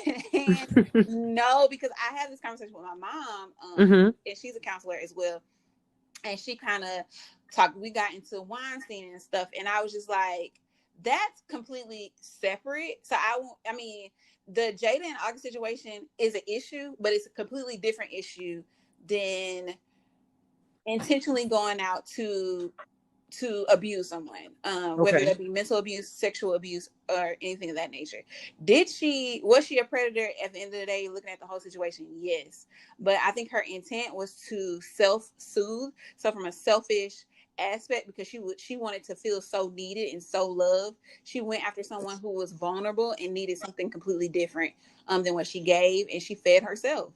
and no, because I had this conversation with my mom, and she's a counselor as well, and she kind of talked. We got into Weinstein and stuff, and I was just like, that's completely separate. So I mean, the Jada and August situation is an issue, but it's a completely different issue than intentionally going out to abuse someone, whether that be mental abuse, sexual abuse, or anything of that nature. Was she a predator at the end of the day, looking at the whole situation? Yes. But I think her intent was to self-soothe. So from a selfish aspect, because she wanted to feel so needed and so loved, she went after someone who was vulnerable and needed something completely different than what she gave, and she fed herself.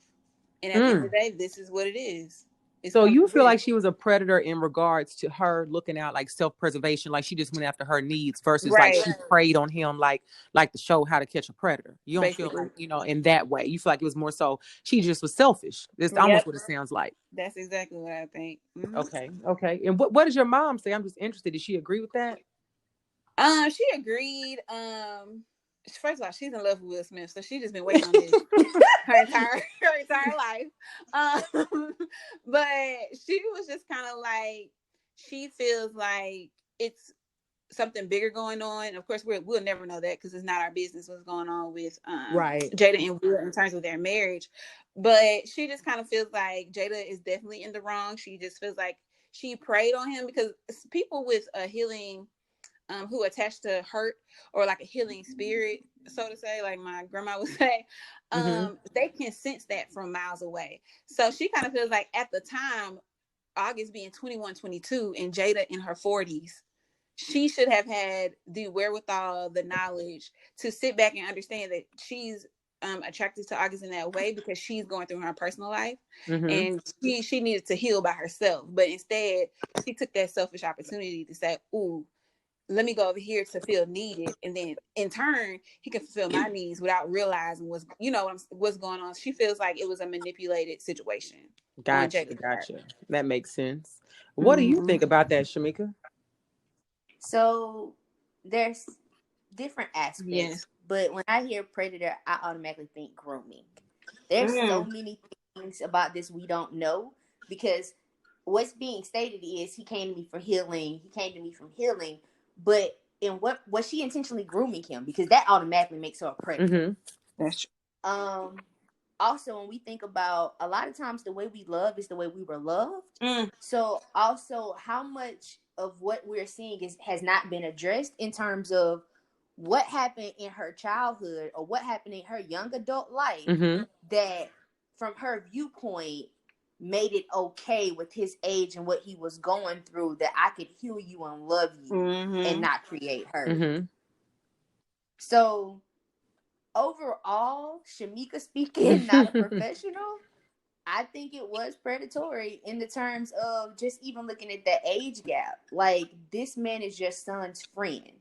And at the end of the day, this is what it is. So you feel like she was a predator in regards to her looking out, like self-preservation, like she just went after her needs versus like she preyed on him, like the show How to Catch a Predator. You don't feel like, in that way. You feel like it was more so she just was selfish. That's almost what it sounds like. That's exactly what I think. Okay. And what does your mom say? I'm just interested. Did she agree with that? She agreed. First of all, she's in love with Will Smith, so she's just been waiting on this her entire life. But she was just kind of like, she feels like it's something bigger going on. Of course, we'll never know that because it's not our business what's going on with Jada and Will in terms of their marriage. But she just kind of feels like Jada is definitely in the wrong. She just feels like she preyed on him, because people with a healing, who attached to hurt or like a healing spirit, so to say, like my grandma would say, they can sense that from miles away. So she kind of feels like at the time, August being 21, 22, and Jada in her 40s, she should have had the wherewithal, the knowledge to sit back and understand that she's attracted to August in that way because she's going through her personal life, and she needed to heal by herself. But instead, she took that selfish opportunity to say, ooh, let me go over here to feel needed, and then in turn he can fulfill my needs without realizing what's going on. She feels like it was a manipulated situation. Gotcha. That makes sense. What do you think about that, Shamika? So there's different aspects, but when I hear predator, I automatically think grooming. There's so many things about this we don't know, because what's being stated is he came to me for healing. But in what was she intentionally grooming him? Because that automatically makes her a predator. That's true. Also, when we think about, a lot of times the way we love is the way we were loved. So also, how much of what we're seeing has not been addressed in terms of what happened in her childhood or what happened in her young adult life that, from her viewpoint, made it okay with his age and what he was going through, that I could heal you and love you and not create hurt. So overall, Shamika speaking, not a professional, I think it was predatory in the terms of just even looking at the age gap. Like, this man is your son's friend.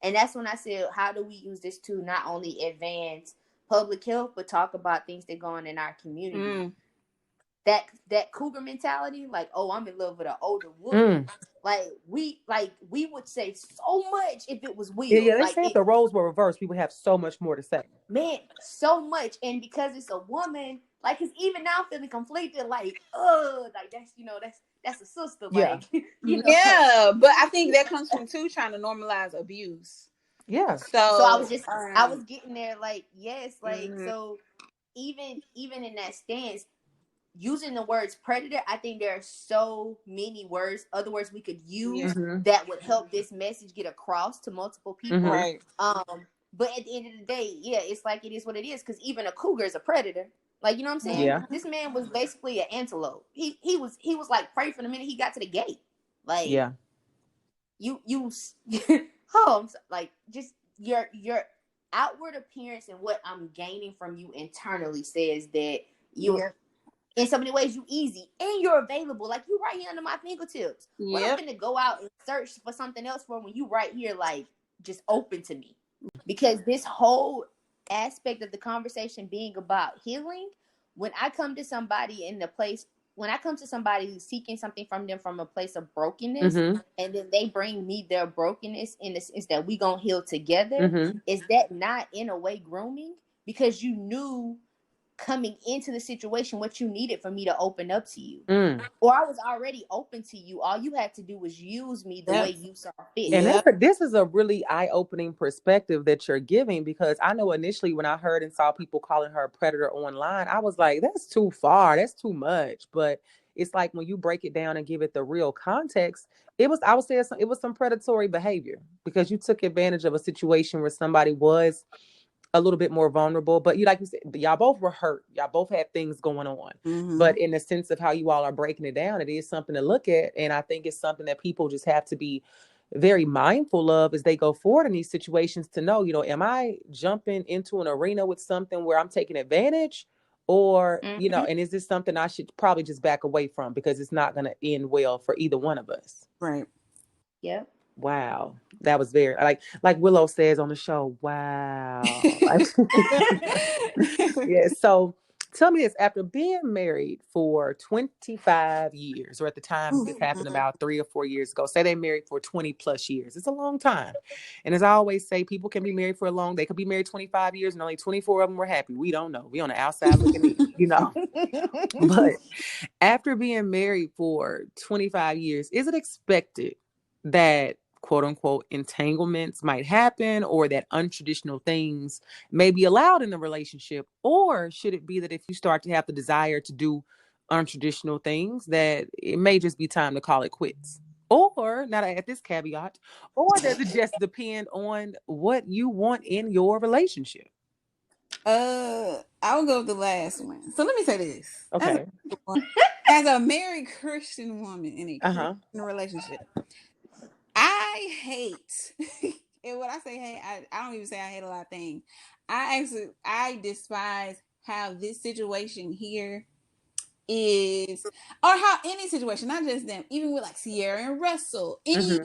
And that's when I said, how do we use this to not only advance public health, but talk about things that go on in our community? that cougar mentality, like, oh, I'm in love with an older woman. Like we would say so much if it was Will. Yeah, they Like say if the roles were reversed, people have so much more to say. Man, so much. And because it's a woman, like, it's even now feeling conflicted, like, like that's a sister, Yeah. like, Yeah, but I think that comes from too trying to normalize abuse. Yeah. So I was getting there, like, yes, like, so even in that stance, using the words predator, I think there are so many other words we could use that would help this message get across to multiple people. Right. But at the end of the day, yeah, it's like it is what it is, because even a cougar is a predator. Like, you know what I'm saying? Yeah. This man was basically an antelope. He was like prey from the minute he got to the gate. Like, yeah, you like, just your outward appearance and what I'm gaining from you internally says that you're in so many ways you easy and you're available. Like, you right here under my fingertips. What I'm gonna go out and search for something else for when you right here, like, just open to me. Because this whole aspect of the conversation being about healing, when I come to somebody who's seeking something from them from a place of brokenness, and then they bring me their brokenness in the sense that we gonna heal together, is that not in a way grooming? Because you knew coming into the situation what you needed for me to open up to you, or I was already open to you. All you had to do was use me the way you saw fit. And this is a really eye-opening perspective that you're giving, because I know initially when I heard and saw people calling her a predator online, I was like, that's too far, that's too much. But it's like when you break it down and give it the real context, I would say it was some predatory behavior, because you took advantage of a situation where somebody was a little bit more vulnerable. But like you said, y'all both were hurt. Y'all both had things going on. But in the sense of how you all are breaking it down, it is something to look at. And I think it's something that people just have to be very mindful of as they go forward in these situations, to know, am I jumping into an arena with something where I'm taking advantage, or, and is this something I should probably just back away from, because it's not going to end well for either one of us. Right. Yep. Wow. That was very, like Willow says on the show. Wow. Yeah. So tell me this, after being married for 25 years, or at the time this happened about 3 or 4 years ago, say they married for 20 plus years. It's a long time. And as I always say, people can be married for they could be married 25 years and only 24 of them were happy. We don't know. We on the outside looking in, But after being married for 25 years, is it expected that quote unquote entanglements might happen, or that untraditional things may be allowed in the relationship? Or should it be that if you start to have the desire to do untraditional things, that it may just be time to call it quits? Or, now that I add this caveat, or does it just depend on what you want in your relationship? I will go with the last one. So let me say this. Okay. As a married Christian woman in a Christian relationship, I hate, and when I say hate, I don't even say I hate a lot of things. I despise how this situation here is, or how any situation, not just them, even with like Sierra and Russell, any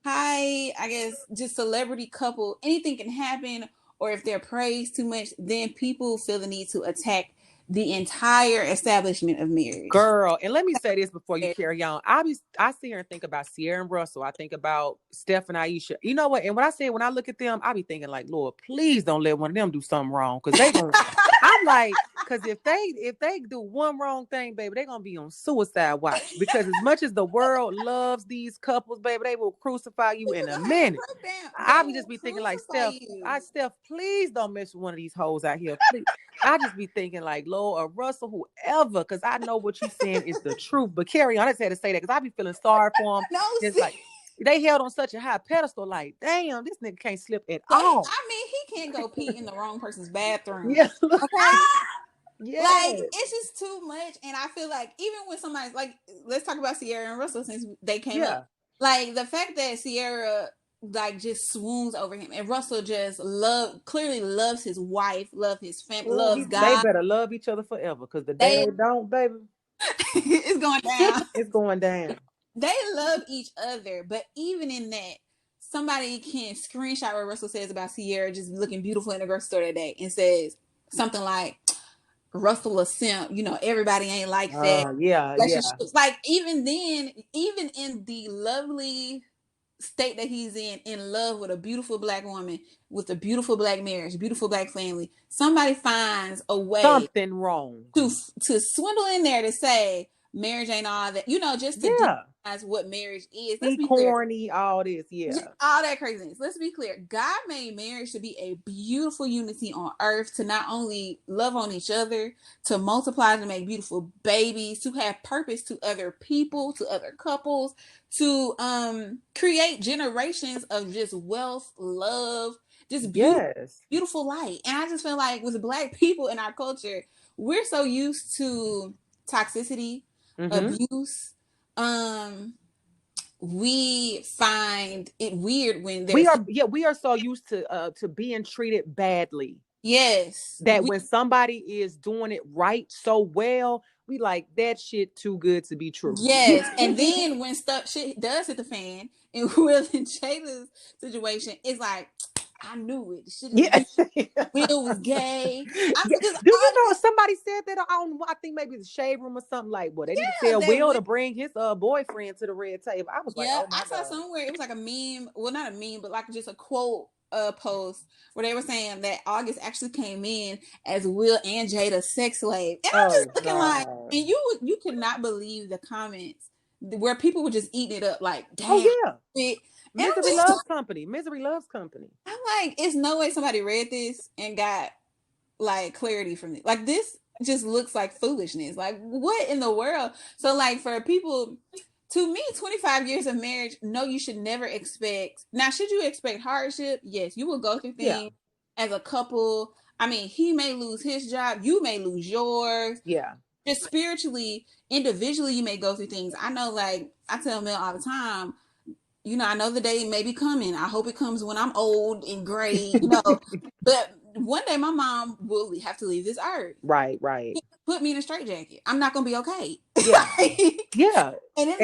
high, I guess, just celebrity couple, anything can happen. Or if they're praised too much, then people feel the need to attack the entire establishment of marriage. Girl, and let me say this before you carry on. I sit here and think about Sierra and Russell. I think about Steph and Aisha. You know what? And when I look at them, I be thinking like, Lord, please don't let one of them do something wrong. Cause they gonna, I'm like, cause if they do one wrong thing, baby, they're gonna be on suicide watch. Because as much as the world loves these couples, baby, they will crucify you in a minute. I be just be thinking like, Steph, please don't mess with one of these hoes out here. Please. I just be thinking like, Lord, or Russell, whoever, because I know what you're saying is the truth. But carry on, I just had to say that because I be feeling sorry for them. No, just like they held on such a high pedestal, like, damn, this nigga can't slip at all. I mean, he can't go pee in the wrong person's bathroom. Yeah. Okay. Yeah. Like, it's just too much. And I feel like even when somebody's like, let's talk about Sierra and Russell since they came up. Like, the fact that Sierra like just swoons over him, and Russell just clearly loves his wife, loves his family, loves God. They better love each other forever, because the day they don't, baby, it's going down. It's going down. They love each other, but even in that, somebody can screenshot what Russell says about Sierra just looking beautiful in the grocery store that day and says something like, Russell a simp. You know, everybody ain't like that. Yeah. Like even then, even in the lovely state that he's in love with a beautiful black woman, with a beautiful black marriage, beautiful black family, somebody finds a way Something wrong. to swindle in there to say marriage ain't all that, you know, just to demonize what marriage is. Let's be corny, clear. all this, all that craziness. Let's be clear. God made marriage to be a beautiful unity on earth, to not only love on each other, to multiply, to make beautiful babies, to have purpose to other people, to other couples, to create generations of just wealth, love, just beautiful light. And I just feel like with Black people in our culture, we're so used to toxicity, abuse. We find it weird when there's we are so used to being treated badly. Yes. That when somebody is doing it right so well, we like that shit too good to be true. Yes. And then when shit does hit the fan, and Will and Jada's situation, it's like, I knew it. Shit is Will was gay. Do you know somebody said that I think maybe the shade room or something, like, well, they need to tell Will to bring his boyfriend to the red table. I was like, oh my God. I saw somewhere, it was like a meme, well, not a meme, but like just a quote post where they were saying that August actually came in as Will and Jada's sex slave. And I'm just looking like, and you could not believe the comments where people were just eating it up like, damn. Misery loves company. Misery loves company. I'm like, it's no way somebody read this and got like clarity from it. Like, this just looks like foolishness. Like, what in the world? So like, for people, to me, 25 years of marriage, no, you should never expect. Now, should you expect hardship? Yes, you will go through things as a couple. I mean, he may lose his job, you may lose yours. Yeah. Just spiritually, individually, you may go through things. I know, like, I tell Mel all the time, you know, I know the day may be coming. I hope it comes when I'm old and gray, you know. But one day my mom will have to leave this earth. Right. Put me in a straitjacket. I'm not gonna be okay. Yeah. And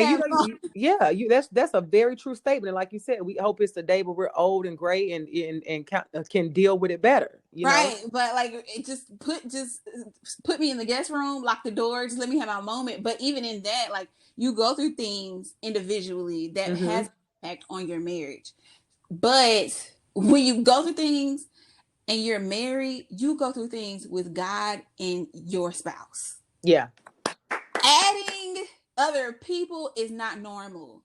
that's a very true statement. And like you said, we hope it's the day where we're old and gray and can deal with it better. You know? But like, it just put me in the guest room, lock the door, just let me have my moment. But even in that, like, you go through things individually that has impact on your marriage. But when you go through things and you're married, you go through things with God and your spouse. Yeah. Adding other people is not normal.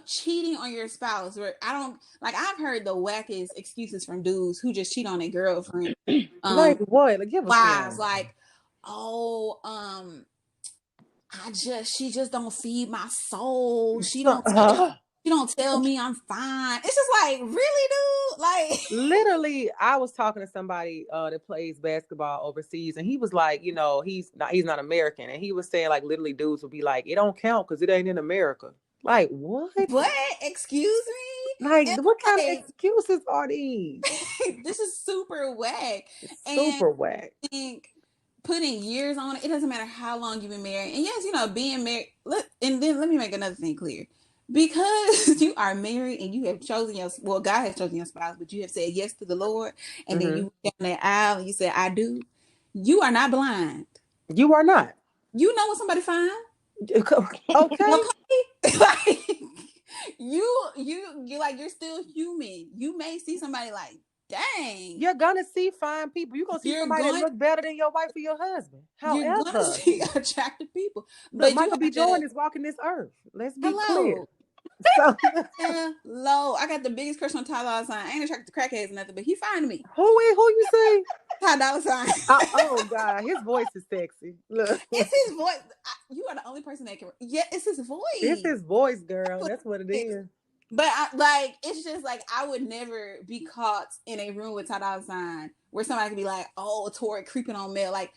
Cheating on your spouse, where I've heard the wackest excuses from dudes who just cheat on their girlfriend. Like what? Like, give us wives, like, she just don't feed my soul. She don't tell me I'm fine. It's just like, really, dude? Like, literally, I was talking to somebody that plays basketball overseas, and he was like, you know, he's not American, and he was saying, like, literally dudes would be like, it don't count because it ain't in America. Like, what? Excuse me? Like, what kind of excuses are these? This is super whack. Whack. I think putting years on it doesn't matter how long you've been married. And yes, you know, being married, and then let me make another thing clear. Because you are married and you have chosen God has chosen your spouse, but you have said yes to the Lord, and then you went down that aisle and you said, I do. You are not blind. You are not. You know when somebody fine. Okay. Like, you're like, you're still human. You may see somebody like, dang. You're gonna see fine people. You're gonna see somebody that look better than your wife or your husband. However, you're gonna see attractive people. But Michael B. Jordan is walking this earth. Let's be clear. So, hello, I got the biggest crush on Ty Dolla Sign. I ain't attracted to crackheads or nothing, but he fine to me. Who you say? Ty Dolla Sign. Oh God, his voice is sexy. Look, it's his voice. You are the only person that can. Yeah, it's his voice. It's his voice, girl. That's what it is. But it's just like, I would never be caught in a room with Ty Dolla Sign where somebody could be like, oh, Tori creeping on Mel. Like,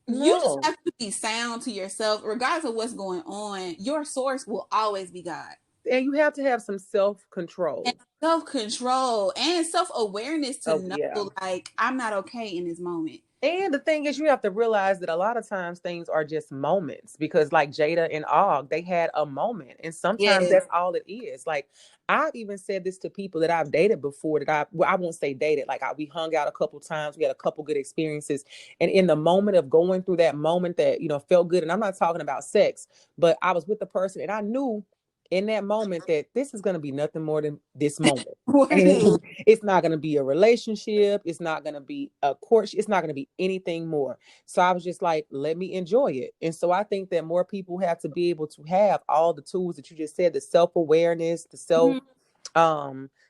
you just have to be sound to yourself, regardless of what's going on. Your source will always be God. And you have to have some self-control. And self-control and self-awareness to Oh, know, yeah. like, I'm not okay in this moment. And the thing is, you have to realize that a lot of times things are just moments, because like Jada and Og, they had a moment. And sometimes Yes. that's all it is. Like, I've even said this to people that I've dated before, well, I won't say dated. Like, we hung out a couple times. We had a couple good experiences. And in the moment of going through that moment that, felt good. And I'm not talking about sex, but I was with the person and I knew in that moment that this is going to be nothing more than this moment. And it's not going to be a relationship. It's not going to be a courtship. It's not going to be anything more. So I was just like, let me enjoy it. And so I think that more people have to be able to have all the tools that you just said, the self-awareness, the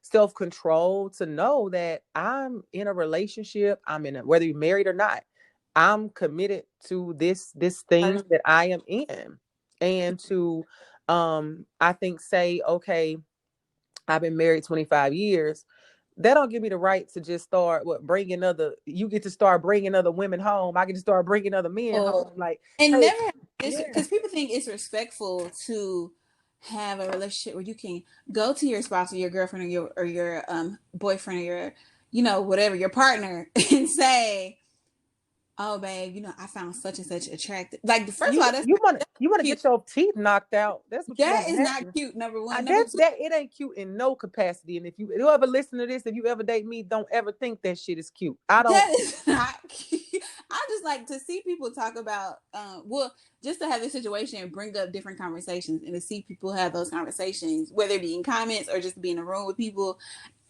self-control, to know that I'm in a relationship. Whether you're married or not, I'm committed to this thing that I am in. And to I think say, okay, I've been married 25 years. That don't give me the right to just start bringing you get to start bringing other women home. I get to start bringing other men home. Like, and hey, never because people think it's respectful to have a relationship where you can go to your spouse or your girlfriend or your boyfriend or your whatever, your partner, and say, oh babe, I found such and such attractive. Like, first of all, that's you want to cute. get your teeth knocked out. That's what you That want to is not happen. cute. Number one. Number That two, that it ain't cute in no capacity. And if you ever listen to this, if you ever date me, don't ever think that shit is cute. I don't. that is not cute. I just like to see people talk about just to have this situation and bring up different conversations and to see people have those conversations, whether it be in comments or just be in a room with people.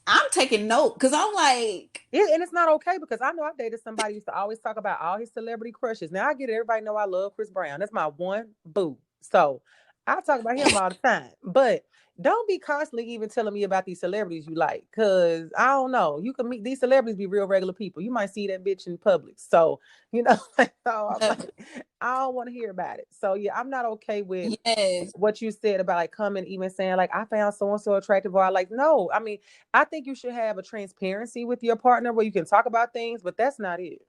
I'm taking note because I'm like, And it's not okay, because I know I dated somebody who used to always talk about all his celebrity crushes. Now I get it. Everybody know I love Chris Brown. That's my one boo. So I talk about him all the time. But don't be constantly even telling me about these celebrities you like, because I don't know. You can meet these celebrities, be real regular people. You might see that bitch in public. So, so I'm like, I don't want to hear about it. So yeah, I'm not okay with yes, what you said about like coming even saying like, I found so and so attractive, or I like, no. I mean, I think you should have a transparency with your partner where you can talk about things, but that's not it.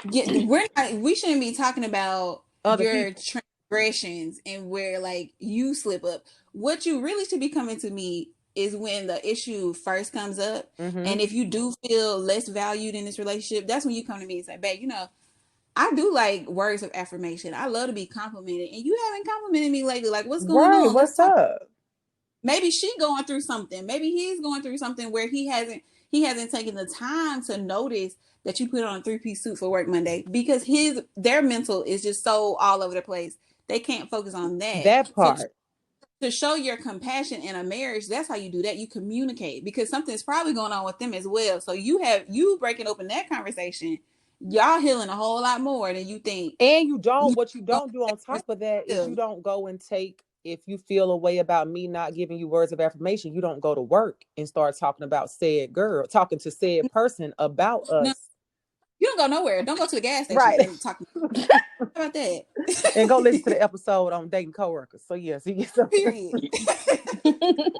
we shouldn't be talking about Other your people. transgressions and where like you slip up. What you really should be coming to me is when the issue first comes up, Mm-hmm. and if you do feel less valued in this relationship, that's when you come to me and say, babe, I do like words of affirmation. I love to be complimented, and you haven't complimented me lately. Like, what's going Right. on? Let's What's talk. up? Maybe she going through something. Maybe he's going through something where he hasn't taken the time to notice that you put on a 3-piece suit for work Monday, because their mental is just so all over the place. They can't focus on that. That So part. to show your compassion in a marriage, that's how you do that. You communicate, because something's probably going on with them as well. So you breaking open that conversation, y'all healing a whole lot more than you think. And You what you don't do on top of that is you don't go and take, if you feel a way about me not giving you words of affirmation, you don't go to work and start talking about talking to said person about No, us. you don't go nowhere. Don't go to the gas station Right. and talk about that. And go listen to the episode on dating coworkers. So yes, Period.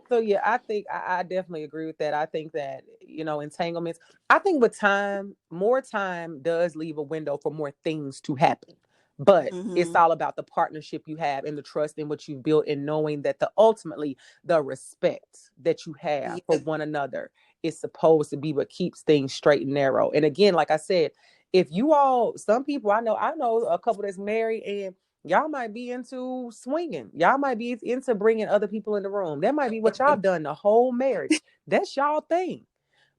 so yeah, I think I definitely agree with that. I think that, entanglements, I think with time, more time does leave a window for more things to happen. But it's Mm-hmm. all about the partnership you have and the trust in what you've built, and knowing that ultimately the respect that you have for Yeah. one another is supposed to be what keeps things straight and narrow. And again, like I said, if some people I know a couple that's married, and y'all might be into swinging. Y'all might be into bringing other people in the room. That might be what y'all done the whole marriage. That's y'all thing.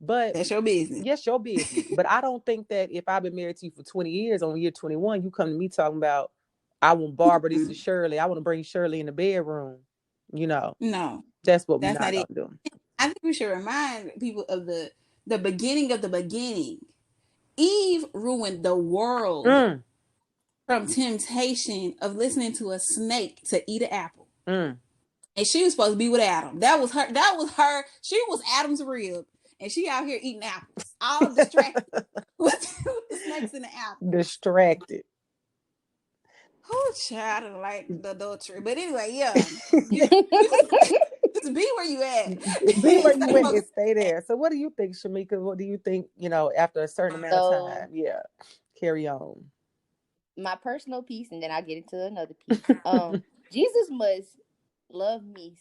But That's your business. yes, your business. But I don't think that if I've been married to you for 20 years, on year 21, you come to me talking about, I want Barbara, this is Shirley. I want to bring Shirley in the bedroom. No, That's what we're that's not not going it. to do. I think we should remind people of the beginning of the beginning. Eve ruined the world Mm, from temptation of listening to a snake to eat an apple. mm. And she was supposed to be with Adam. That was her. That was her. She was Adam's rib, and she out here eating apples, all distracted with the snakes in the apple. Distracted. Oh, child, I don't like the adultery. But anyway, yeah, you just be where you at. Be where Stay you went and focused. stay there. So what do you think, Shamika? What do you think, after a certain amount of So time? Yeah. Carry on. my personal piece, and then I'll get into another piece. Jesus must love me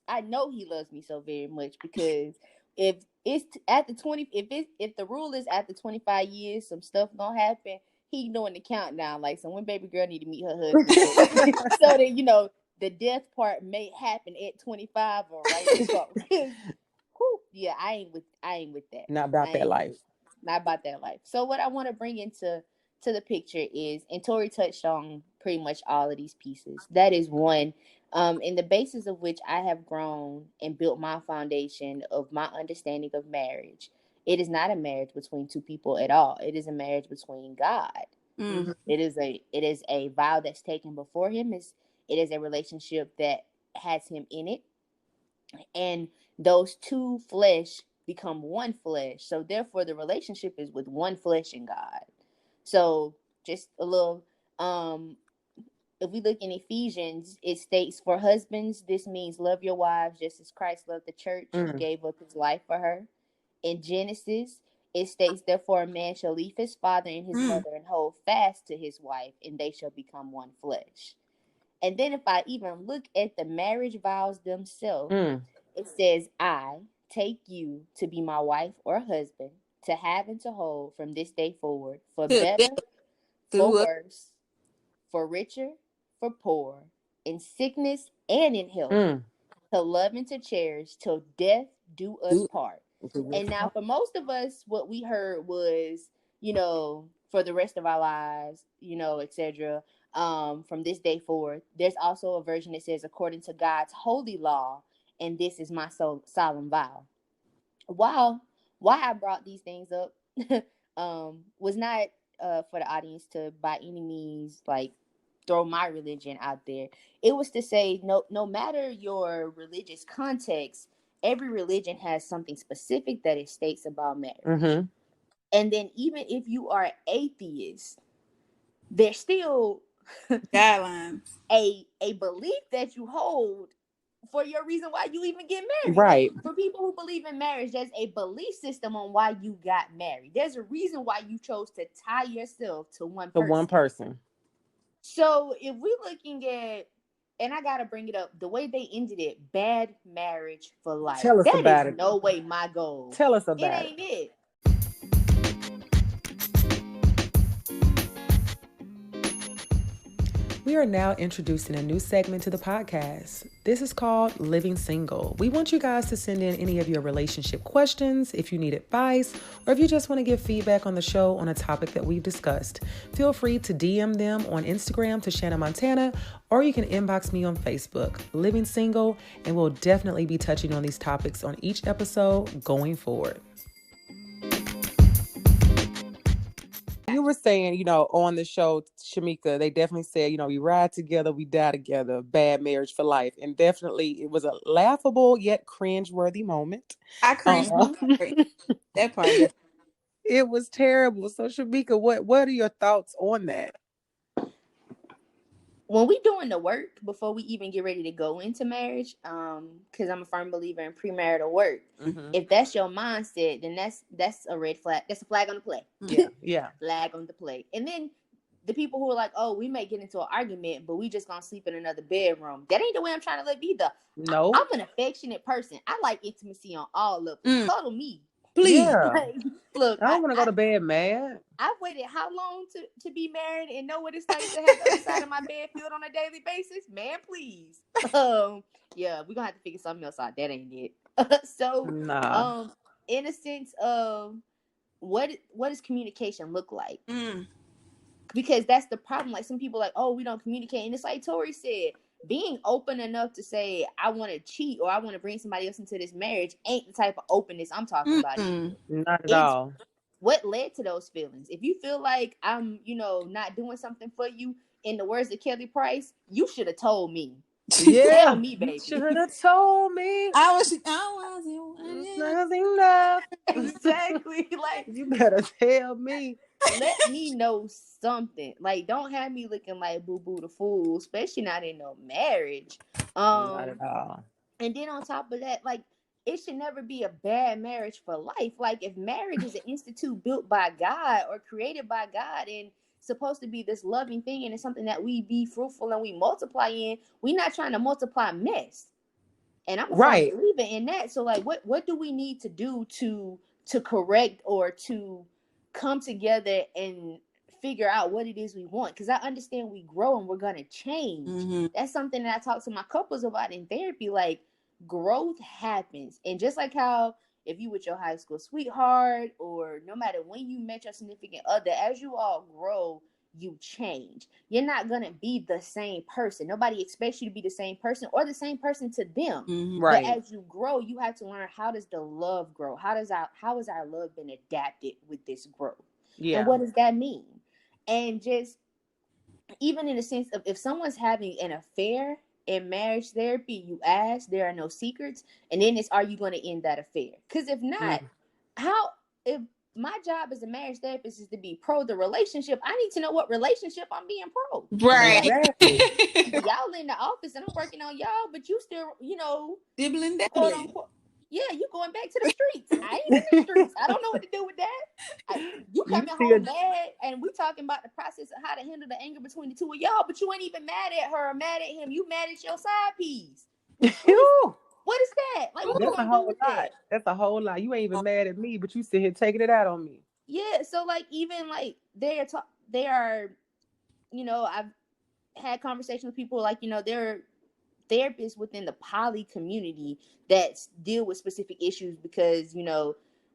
I know he loves me so very much, because if it's at the 20, if the rule is after 25 years, some stuff gonna happen. He doing the countdown, like, so when baby girl need to meet her husband, so that, you know, the death part may happen at 25 or right before. Yeah, I ain't with that. Not about that life. Not about that life. So what I want to bring into the picture is, and Tori touched on pretty much all of these pieces. That is one, in the basis of which I have grown and built my foundation of my understanding of marriage. It is not a marriage between two people at all. It is a marriage between God. Mm. It is a vow that's taken before Him. It is a relationship that has Him in it, and those two flesh become one flesh. So therefore the relationship is with one flesh in God. So just a little, if we look in Ephesians, it states, for husbands, this means love your wives just as Christ loved the church. He gave up his life for her. In Genesis, it states, therefore a man shall leave his father and his mother and hold fast to his wife, and they shall become one flesh. And then if I even look at the marriage vows themselves, it says, I take you to be my wife or husband, to have and to hold from this day forward, for better, for worse, for richer, for poor, in sickness and in health, to love and to cherish till death do us part. And now for most of us, what we heard was, you know, for the rest of our lives, you know, etc. From this day forward. There's also a version that says, according to God's holy law, and this is my solemn vow. Why I brought these things up was not for the audience to by any means like throw my religion out there. It was to say, no matter your religious context, every religion has something specific that it states about marriage. And then even if you are atheist, there's still guidelines, a belief that you hold for your reason why you even get married. Right. Like, for people who believe in marriage, there's a belief system on why you got married. There's a reason why you chose to tie yourself to one person. So if we're looking at, and I gotta bring it up, the way they ended it, bad marriage for life. Tell us about it. No way my goal. Tell us about it. It ain't it. We are now introducing a new segment to the podcast. This is called Living Single. We want you guys to send in any of your relationship questions, if you need advice, or if you just want to give feedback on the show on a topic that we've discussed. Feel free to DM them on Instagram to Shanna Montana, or you can inbox me on Facebook, Living Single, and we'll definitely be touching on these topics on each episode going forward. You were saying, you know, on the show, Shamika, they definitely said, you know, we ride together, we die together, bad marriage for life. And definitely it was a laughable yet cringe-worthy moment. I cringed. That part. It was terrible. So Shamika, what are your thoughts on that? When we doing the work before we even get ready to go into marriage, because I'm a firm believer in premarital work. If that's your mindset, then that's a red flag. That's a flag on the play. Yeah. Flag on the play. And then the people who are like, oh, we may get into an argument, but we just gonna sleep in another bedroom. That ain't the way I'm trying to live either. No. I'm an affectionate person. I like intimacy on all levels. Cuddle me, please. Yeah. Like, look, I don't want to go to bed mad. I've waited how long to be married and know what it's like to have the other side of my bed filled on a daily basis? Man, please. Yeah, we're gonna have to figure something else out. That ain't it. In a sense of what does communication look like? Because that's the problem. Like, some people are like, oh, we don't communicate. And it's like Tori said, being open enough to say, I want to cheat or I want to bring somebody else into this marriage ain't the type of openness I'm talking about. Not at all. What led to those feelings? If you feel like I'm, not doing something for you, in the words of Kelly Price, you should have told me. Yeah. Tell me, baby. Should have told me. I wasn't enough. Exactly. Like, you better tell me. Let me know something. Like, don't have me looking like Boo Boo the Fool, especially not in no marriage. Not at all. And then on top of that, like, it should never be a bad marriage for life. Like, if marriage is an institute built by God or created by God and supposed to be this loving thing and it's something that we be fruitful and we multiply in, we're not trying to multiply mess. And I'm a firm Right. believer in that. So like what do we need to do to correct or to come together and figure out what it is we want? Because I understand we grow and we're gonna change. That's something that I talk to my couples about in therapy. Like, growth happens. And just like how if you with your high school sweetheart, or no matter when you met your significant other, as you all grow, you change. You're not gonna be the same person. Nobody expects you to be the same person or the same person to them. But Right. as you grow, you have to learn, how does the love grow? How has our love been adapted with this growth? Yeah. And what does that mean? And just even in the sense of, if someone's having an affair in marriage therapy, you ask, there are no secrets, and then it's, are you going to end that affair? Because if not, how, if my job as a marriage therapist is to be pro the relationship, I need to know what relationship I'm being pro. Right. Exactly. Y'all in the office and I'm working on y'all, but you still, Dibbling quote dabbling. unquote, yeah, you going back to the streets. I ain't in the streets. I don't know what to do with that. You You coming still home mad, and we talking about the process of how to handle the anger between the two of y'all, but you ain't even mad at her or mad at him. You mad at your side piece. What is that? Like, what we That's a gonna do whole with lot. that? That's a whole lot. You ain't even mad at me, but you sit here taking it out on me. Yeah, so like, even like they are, I've had conversations with people, like, there are therapists within the poly community that deal with specific issues, because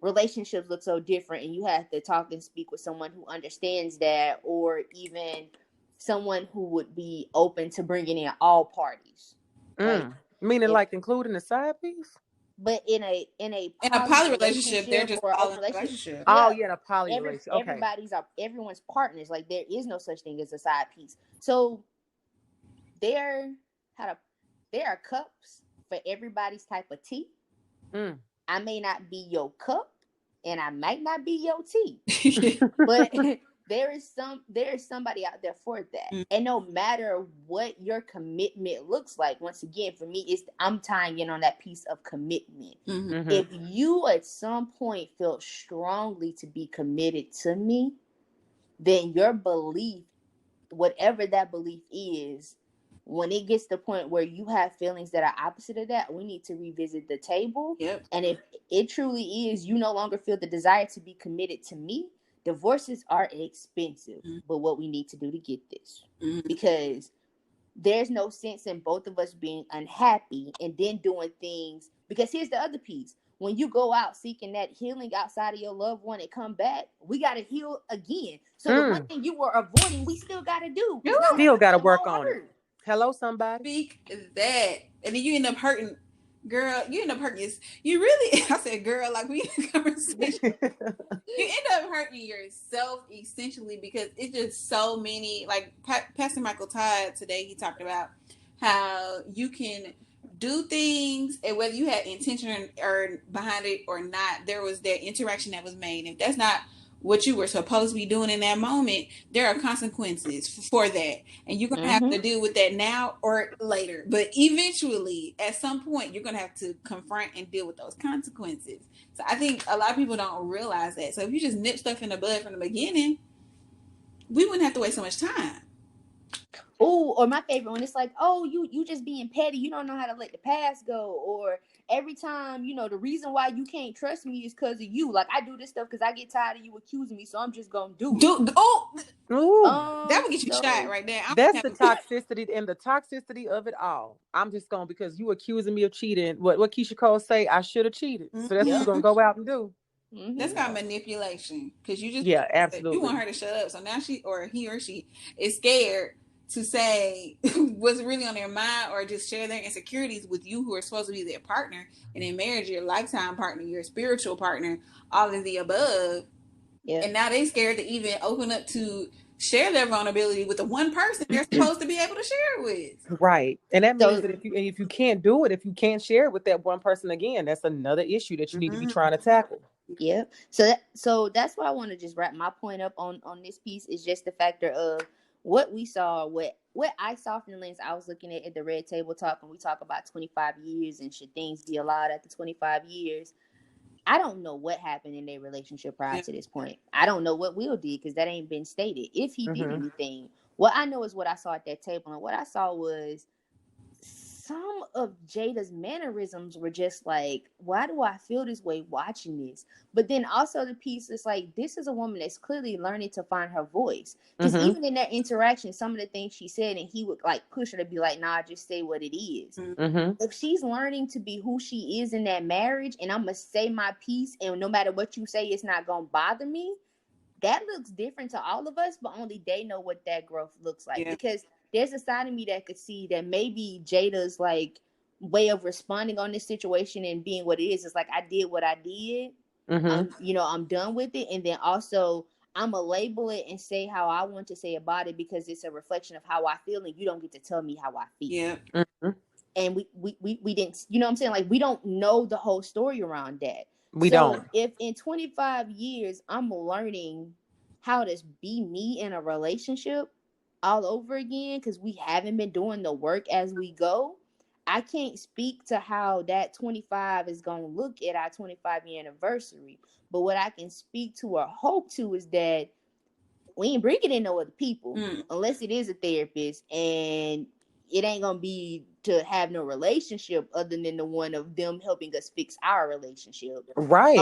relationships look so different, and you have to talk and speak with someone who understands that, or even someone who would be open to bringing in all parties. Like, Meaning, like, including the side piece. but in a In a poly poly relationship, they're relationship just or all open in a relationship, relationship. Oh yeah, yeah, the poly relationship. Okay. everyone's partners. Like, there is no such thing as a side piece. So there there are cups for everybody's type of tea. I may not be your cup, and I might not be your tea, but there is somebody out there for that. And no matter what your commitment looks like, once again, for me, I'm tying in on that piece of commitment. If you at some point felt strongly to be committed to me, then your belief, whatever that belief is, when it gets to the point where you have feelings that are opposite of that, we need to revisit the table. Yep. And if it truly is, you no longer feel the desire to be committed to me, divorces are expensive. But what we need to do to get this, because there's no sense in both of us being unhappy and then doing things. Because here's the other piece: when you go out seeking that healing outside of your loved one and come back, we got to heal again. So the one thing you were avoiding, we still got to do. Still got to work on it. Hello, somebody. Speak that, and then you end up hurting. Girl, you end up hurting. You really, I said, girl, like, we in a conversation. You end up hurting yourself, essentially, because it's just so many. Like Pastor Michael Todd today, he talked about how you can do things, and whether you had intention or behind it or not, there was that interaction that was made. If that's not what you were supposed to be doing in that moment, there are consequences for that, and you're gonna have to deal with that now or later. But eventually, at some point, you're gonna have to confront and deal with those consequences. So I think a lot of people don't realize that. So if you just nip stuff in the bud from the beginning, we wouldn't have to waste so much time. Oh, or my favorite one, it's like, oh, you just being petty. You don't know how to let the past go. Or every time, the reason why you can't trust me is because of you. Like, I do this stuff because I get tired of you accusing me, so I'm just gonna do it. That would get you shot right there. That's the toxicity and the toxicity of it all. I'm just going, because you accusing me of cheating. What Keisha Cole say? I should have cheated. So that's what you're gonna go out and do. That's called manipulation, because you just absolutely, you want her to shut up. So now he or she is scared to say what's really on their mind, or just share their insecurities with you, who are supposed to be their partner, and in marriage, your lifetime partner, your spiritual partner, all of the above. And now they're scared to even open up to share their vulnerability with the one person they're supposed to be able to share it with. Right. And that means that if you can't do it, if you can't share it with that one person again, that's another issue that you need to be trying to tackle. Yeah. So that's why I want to just wrap my point up on this piece, is just the factor of what we saw, what I saw from the lens I was looking at the Red Table Talk, when we talk about 25 years and should things be allowed after 25 years. I don't know what happened in their relationship prior to this point. I don't know what Will did, because that ain't been stated, if he did anything. What I know is what I saw at that table, and what I saw was some of Jada's mannerisms were just like, why do I feel this way watching this? But then also the piece is like, this is a woman that's clearly learning to find her voice. Because even in that interaction, some of the things she said, and he would like push her to be like, nah, just say what it is. If she's learning to be who she is in that marriage, and I'm going to say my piece, and no matter what you say, it's not going to bother me, that looks different to all of us, but only they know what that growth looks like. Because there's a side of me that could see that maybe Jada's like way of responding on this situation and being what it is like, I did what I did. I'm done with it. And then also I'm gonna label it and say how I want to say about it because it's a reflection of how I feel, and you don't get to tell me how I feel. And we didn't, you know what I'm saying? Like, we don't know the whole story around that. We don't. If in 25 years I'm learning how to be me in a relationship all over again because we haven't been doing the work as we go, I can't speak to how that 25 is going to look at our 25-year anniversary. But what I can speak to or hope to is that we ain't bringing in no other people unless it is a therapist, and it ain't gonna be to have no relationship other than the one of them helping us fix our relationship. Right.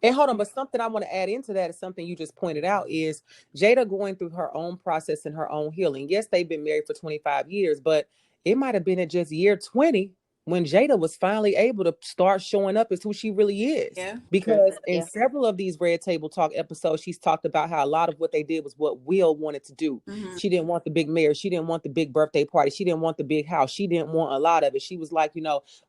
And hold on, but something I want to add into that is something you just pointed out is Jada going through her own process and her own healing. Yes, they've been married for 25 years, but it might have been at just year 20 when Jada was finally able to start showing up as who she really is. Because in several of these Red Table Talk episodes, she's talked about how a lot of what they did was what Will wanted to do. She didn't want the big marriage. She didn't want the big birthday party. She didn't want the big house. She didn't want a lot of it. She was like,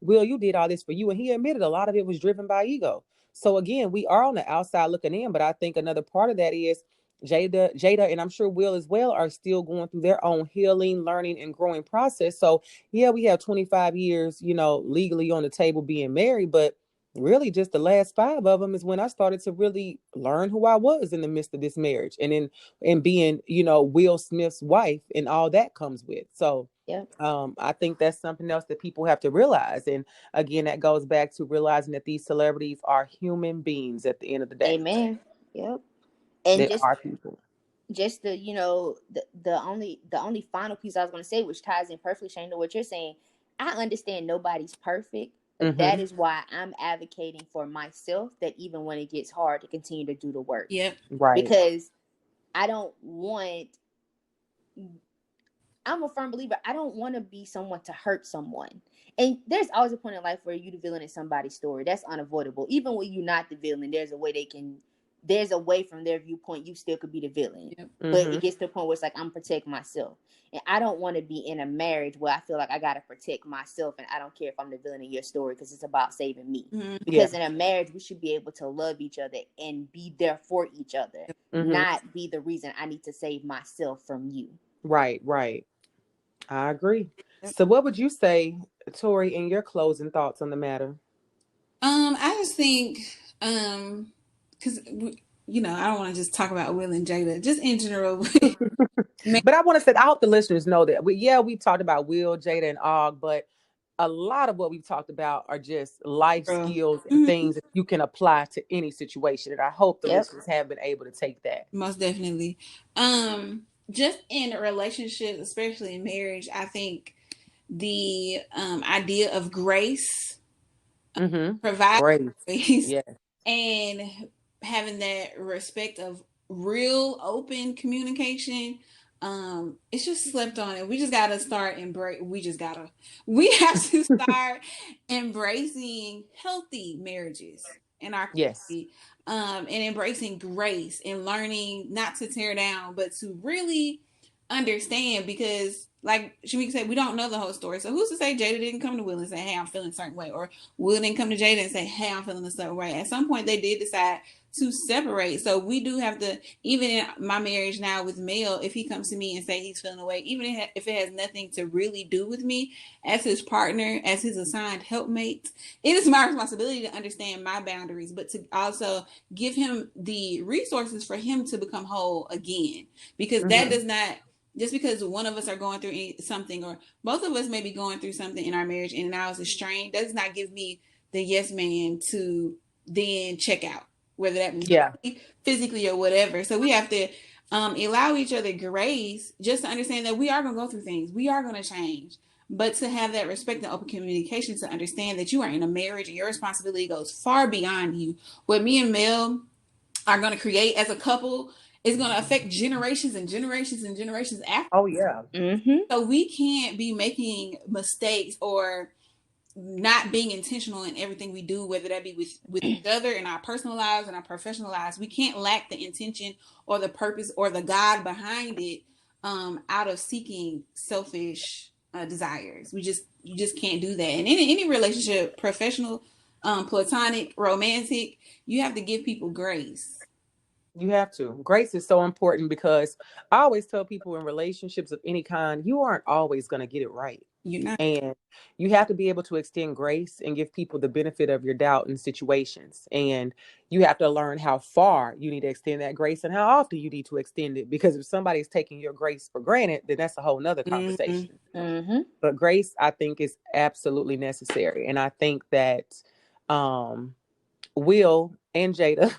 Will, you did all this for you. And he admitted a lot of it was driven by ego. So again, we are on the outside looking in, but I think another part of that is Jada, and I'm sure Will as well, are still going through their own healing, learning, and growing process. So yeah, we have 25 years, legally on the table being married, but really just the last 5 of them is when I started to really learn who I was in the midst of this marriage and being, Will Smith's wife and all that comes with. So I think that's something else that people have to realize. And again, that goes back to realizing that these celebrities are human beings at the end of the day. Amen. Yep. And they are people. Just the only final piece I was going to say, which ties in perfectly, Shane, to what you're saying. I understand nobody's perfect, but that is why I'm advocating for myself that even when it gets hard, to continue to do the work. Right. Because I'm a firm believer. I don't want to be someone to hurt someone. And there's always a point in life where you're the villain in somebody's story. That's unavoidable. Even when you're not the villain, there's a way from their viewpoint, you still could be the villain. But it gets to a point where it's like, I'm protecting myself. And I don't want to be in a marriage where I feel like I got to protect myself, and I don't care if I'm the villain in your story because it's about saving me. Because in a marriage, we should be able to love each other and be there for each other, not be the reason I need to save myself from you. Right. I agree. So what would you say, Tori, in your closing thoughts on the matter? I just think, because I don't want to just talk about Will and Jada, just in general. But I want to say, I hope the listeners know that we talked about Will, Jada, and Og, but a lot of what we've talked about are just life skills and things that you can apply to any situation. And I hope the listeners have been able to take that. Most definitely. Just in a relationship, especially in marriage, I think the idea of grace, providing grace, and having that respect of real open communication, it's just slept on, and we just gotta start we have to start embracing healthy marriages in our community. And embracing grace and learning not to tear down, but to really understand, because like Shamika said, we don't know the whole story. So who's to say Jada didn't come to Will and say, hey, I'm feeling a certain way, or Will didn't come to Jada and say, hey, I'm feeling a certain way. At some point they did decide to separate. So we do have to, even in my marriage now with Mel, if he comes to me and say he's feeling away, even if it has nothing to really do with me as his partner, as his assigned helpmate, it is my responsibility to understand my boundaries, but to also give him the resources for him to become whole again. Because that does not, just because one of us are going through something, or both of us may be going through something in our marriage and now it's a strain, does not give me the yes man to then check out, whether that means physically or whatever. So we have to allow each other grace, just to understand that we are going to go through things. We are going to change. but to have that respect and open communication, to understand that you are in a marriage and your responsibility goes far beyond you. What me and Mel are going to create as a couple is going to affect generations and generations and generations after. Oh yeah. Mm-hmm. So we can't be making mistakes or not being intentional in everything we do, whether that be with each other in our personal lives and our professional lives. We can't lack the intention or the purpose or the God behind it out of seeking selfish desires. You just can't do that. And in any relationship, professional, platonic, romantic, you have to give people grace. You have to. Grace is so important because I always tell people in relationships of any kind, you aren't always going to get it right. You're not. And you have to be able to extend grace and give people the benefit of your doubt in situations. And you have to learn how far you need to extend that grace and how often you need to extend it. Because if somebody's taking your grace for granted, then that's a whole nother conversation. Mm-hmm. But grace, I think, is absolutely necessary. And I think that Will and Jada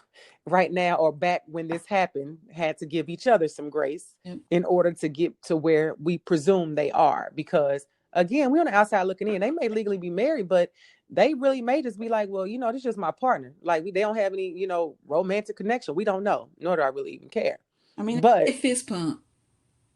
right now, or back when this happened, had to give each other some grace in order to get to where we presume they are. Because again, we're on the outside looking in. They may legally be married, but they really may just be like, well, this is just my partner. Like they don't have any, romantic connection. We don't know, nor do I really even care. I mean, but fist pump.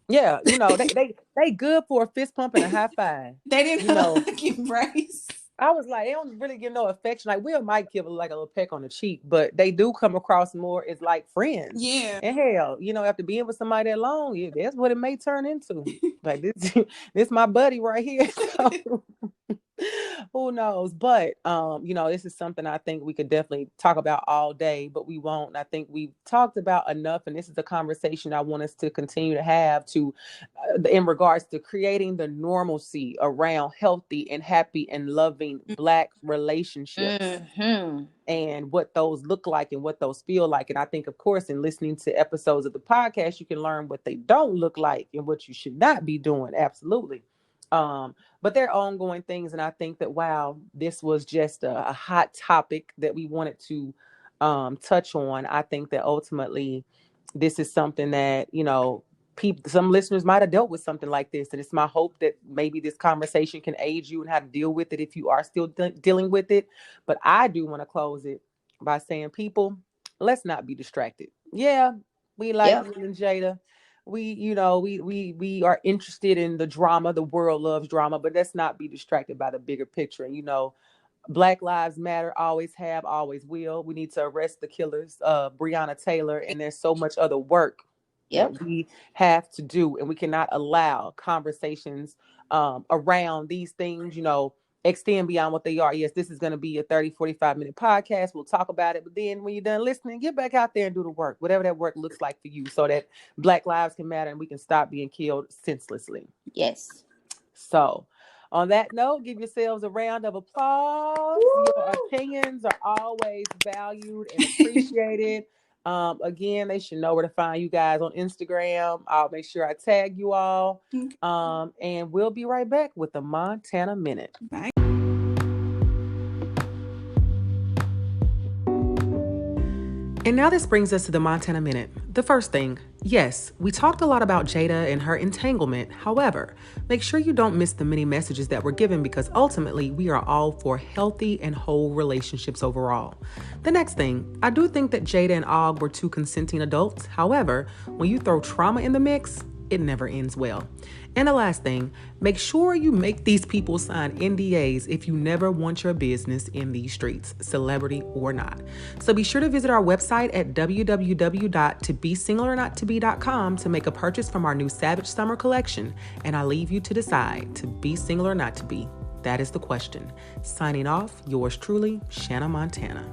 Yeah, they good for a fist pump and a high five. They didn't embrace. I was like, they don't really give no affection. Like Will might give a little peck on the cheek, but they do come across more as like friends. Yeah. And hell, after being with somebody that long, that's what it may turn into. Like this my buddy right here. So, who knows? But this is something I think we could definitely talk about all day, but we won't. I think we've talked about enough, and this is a conversation I want us to continue to have in regards to creating the normalcy around healthy and happy and loving Black relationships. Mm-hmm. And what those look like and what those feel like. And I think, of course, in listening to episodes of the podcast, you can learn what they don't look like and what you should not be doing. Absolutely. But they're ongoing things. And I think that, wow, this was just a hot topic that we wanted to touch on. I think that ultimately this is something that, some listeners might have dealt with something like this. And it's my hope that maybe this conversation can aid you in how to deal with it if you are still dealing with it. But I do want to close it by saying, people, let's not be distracted. Yeah, we like Will and Jada. We are interested in the drama. The world loves drama, but let's not be distracted by the bigger picture. And, Black Lives Matter, always have, always will. We need to arrest the killers, Breonna Taylor, and there's so much other work that we have to do, and we cannot allow conversations around these things, extend beyond what they are. Yes, this is going to be a 30, 45-minute podcast. We'll talk about it, but then when you're done listening, get back out there and do the work, whatever that work looks like for you, so that Black lives can matter and we can stop being killed senselessly. Yes. So on that note, give yourselves a round of applause. Woo! Your opinions are always valued and appreciated. Again, they should know where to find you guys on Instagram. I'll make sure I tag you all. And we'll be right back with the Montana Minute. Bye. And now this brings us to the Montana Minute. The first thing, yes, we talked a lot about Jada and her entanglement. However, make sure you don't miss the many messages that were given, because ultimately we are all for healthy and whole relationships overall. The next thing, I do think that Jada and Og were two consenting adults. However, when you throw trauma in the mix, it never ends well. And the last thing, make sure you make these people sign NDAs if you never want your business in these streets, celebrity or not. So be sure to visit our website at www.tobesingleornottobe.com to make a purchase from our new Savage Summer collection. And I leave you to decide, to be single or not to be. That is the question. Signing off, yours truly, Shanna Montana.